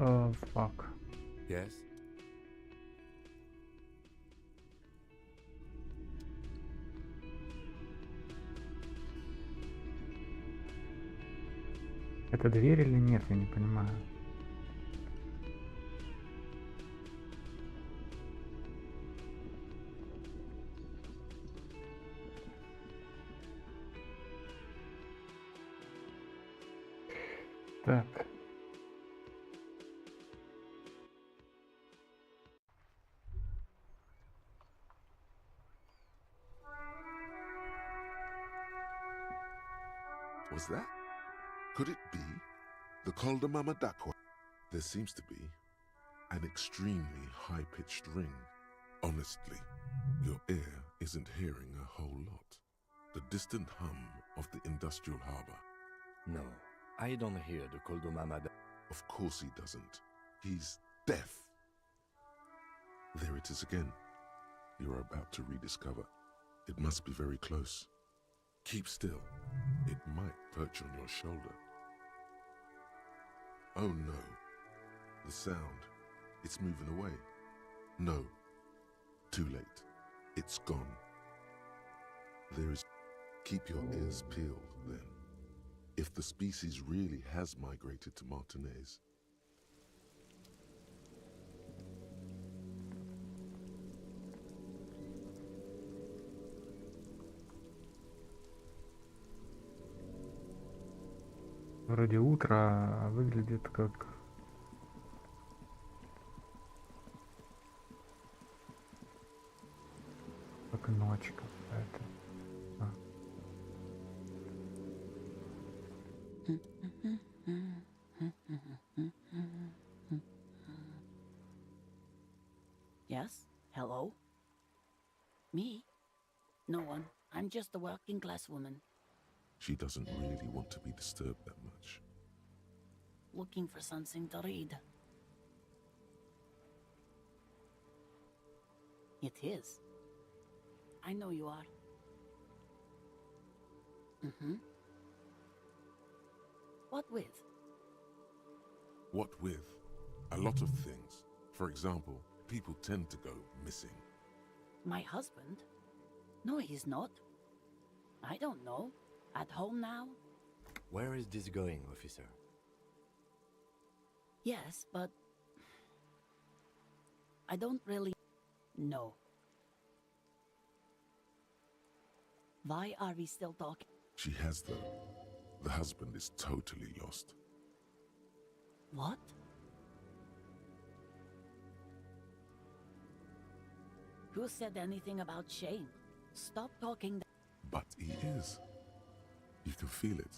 Oh, fuck. Yes? Это дверь или нет, я не понимаю. Так. Was that? Could it be the ходим-бродим? There seems to be an extremely high-pitched ring. Honestly, your ear isn't hearing a whole lot. The distant hum of the industrial harbor. No, I don't hear the ходим-бродим. Of course he doesn't. He's deaf. There it is again. You're about to rediscover. It must be very close. Keep still. It might perch on your shoulder. Oh no. The sound. It's moving away. No. Too late. It's gone. There is... Keep your ears peeled, then. If the species really has migrated to Martinez, Вроде утро, а выглядит как ночь какая-то. А. Yes? Hello? Me? No one. I'm just a working class woman. she doesn't really want to be disturbed that much. Looking for something to read. It is. I know you are. Mm-hmm. What with? What with? A lot of things. For example, people tend to go missing. My husband? No, he's not. I don't know. At home now? Where is this going, officer? Yes, but... I don't really know. Why are we still talking? She has, though. The husband is totally lost. What? Who said anything about shame? Stop talking. But he is. You can feel it.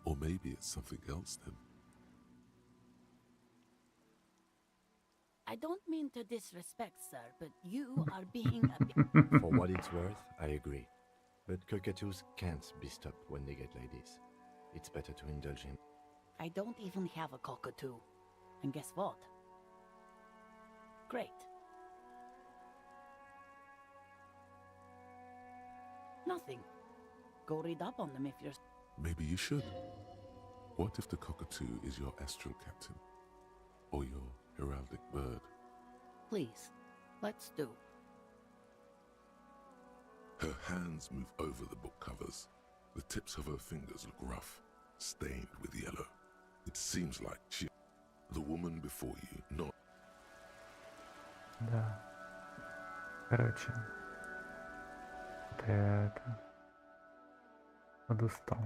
Or maybe it's something else then. I don't mean to disrespect, sir, but you are being a bit... For what it's worth, I agree. But cockatoos can't be stopped when they get like this. It's better to indulge him. I don't even have a cockatoo. And guess what? Great. Nothing. Go read up on them if you're... Maybe you should. What if the cockatoo is your astral captain? Or your heraldic bird? Please, let's do. Her hands move over the book covers. The tips of her fingers look rough, stained with yellow. It seems like she... The woman before you, not... Да. Короче. Я это... Подустал.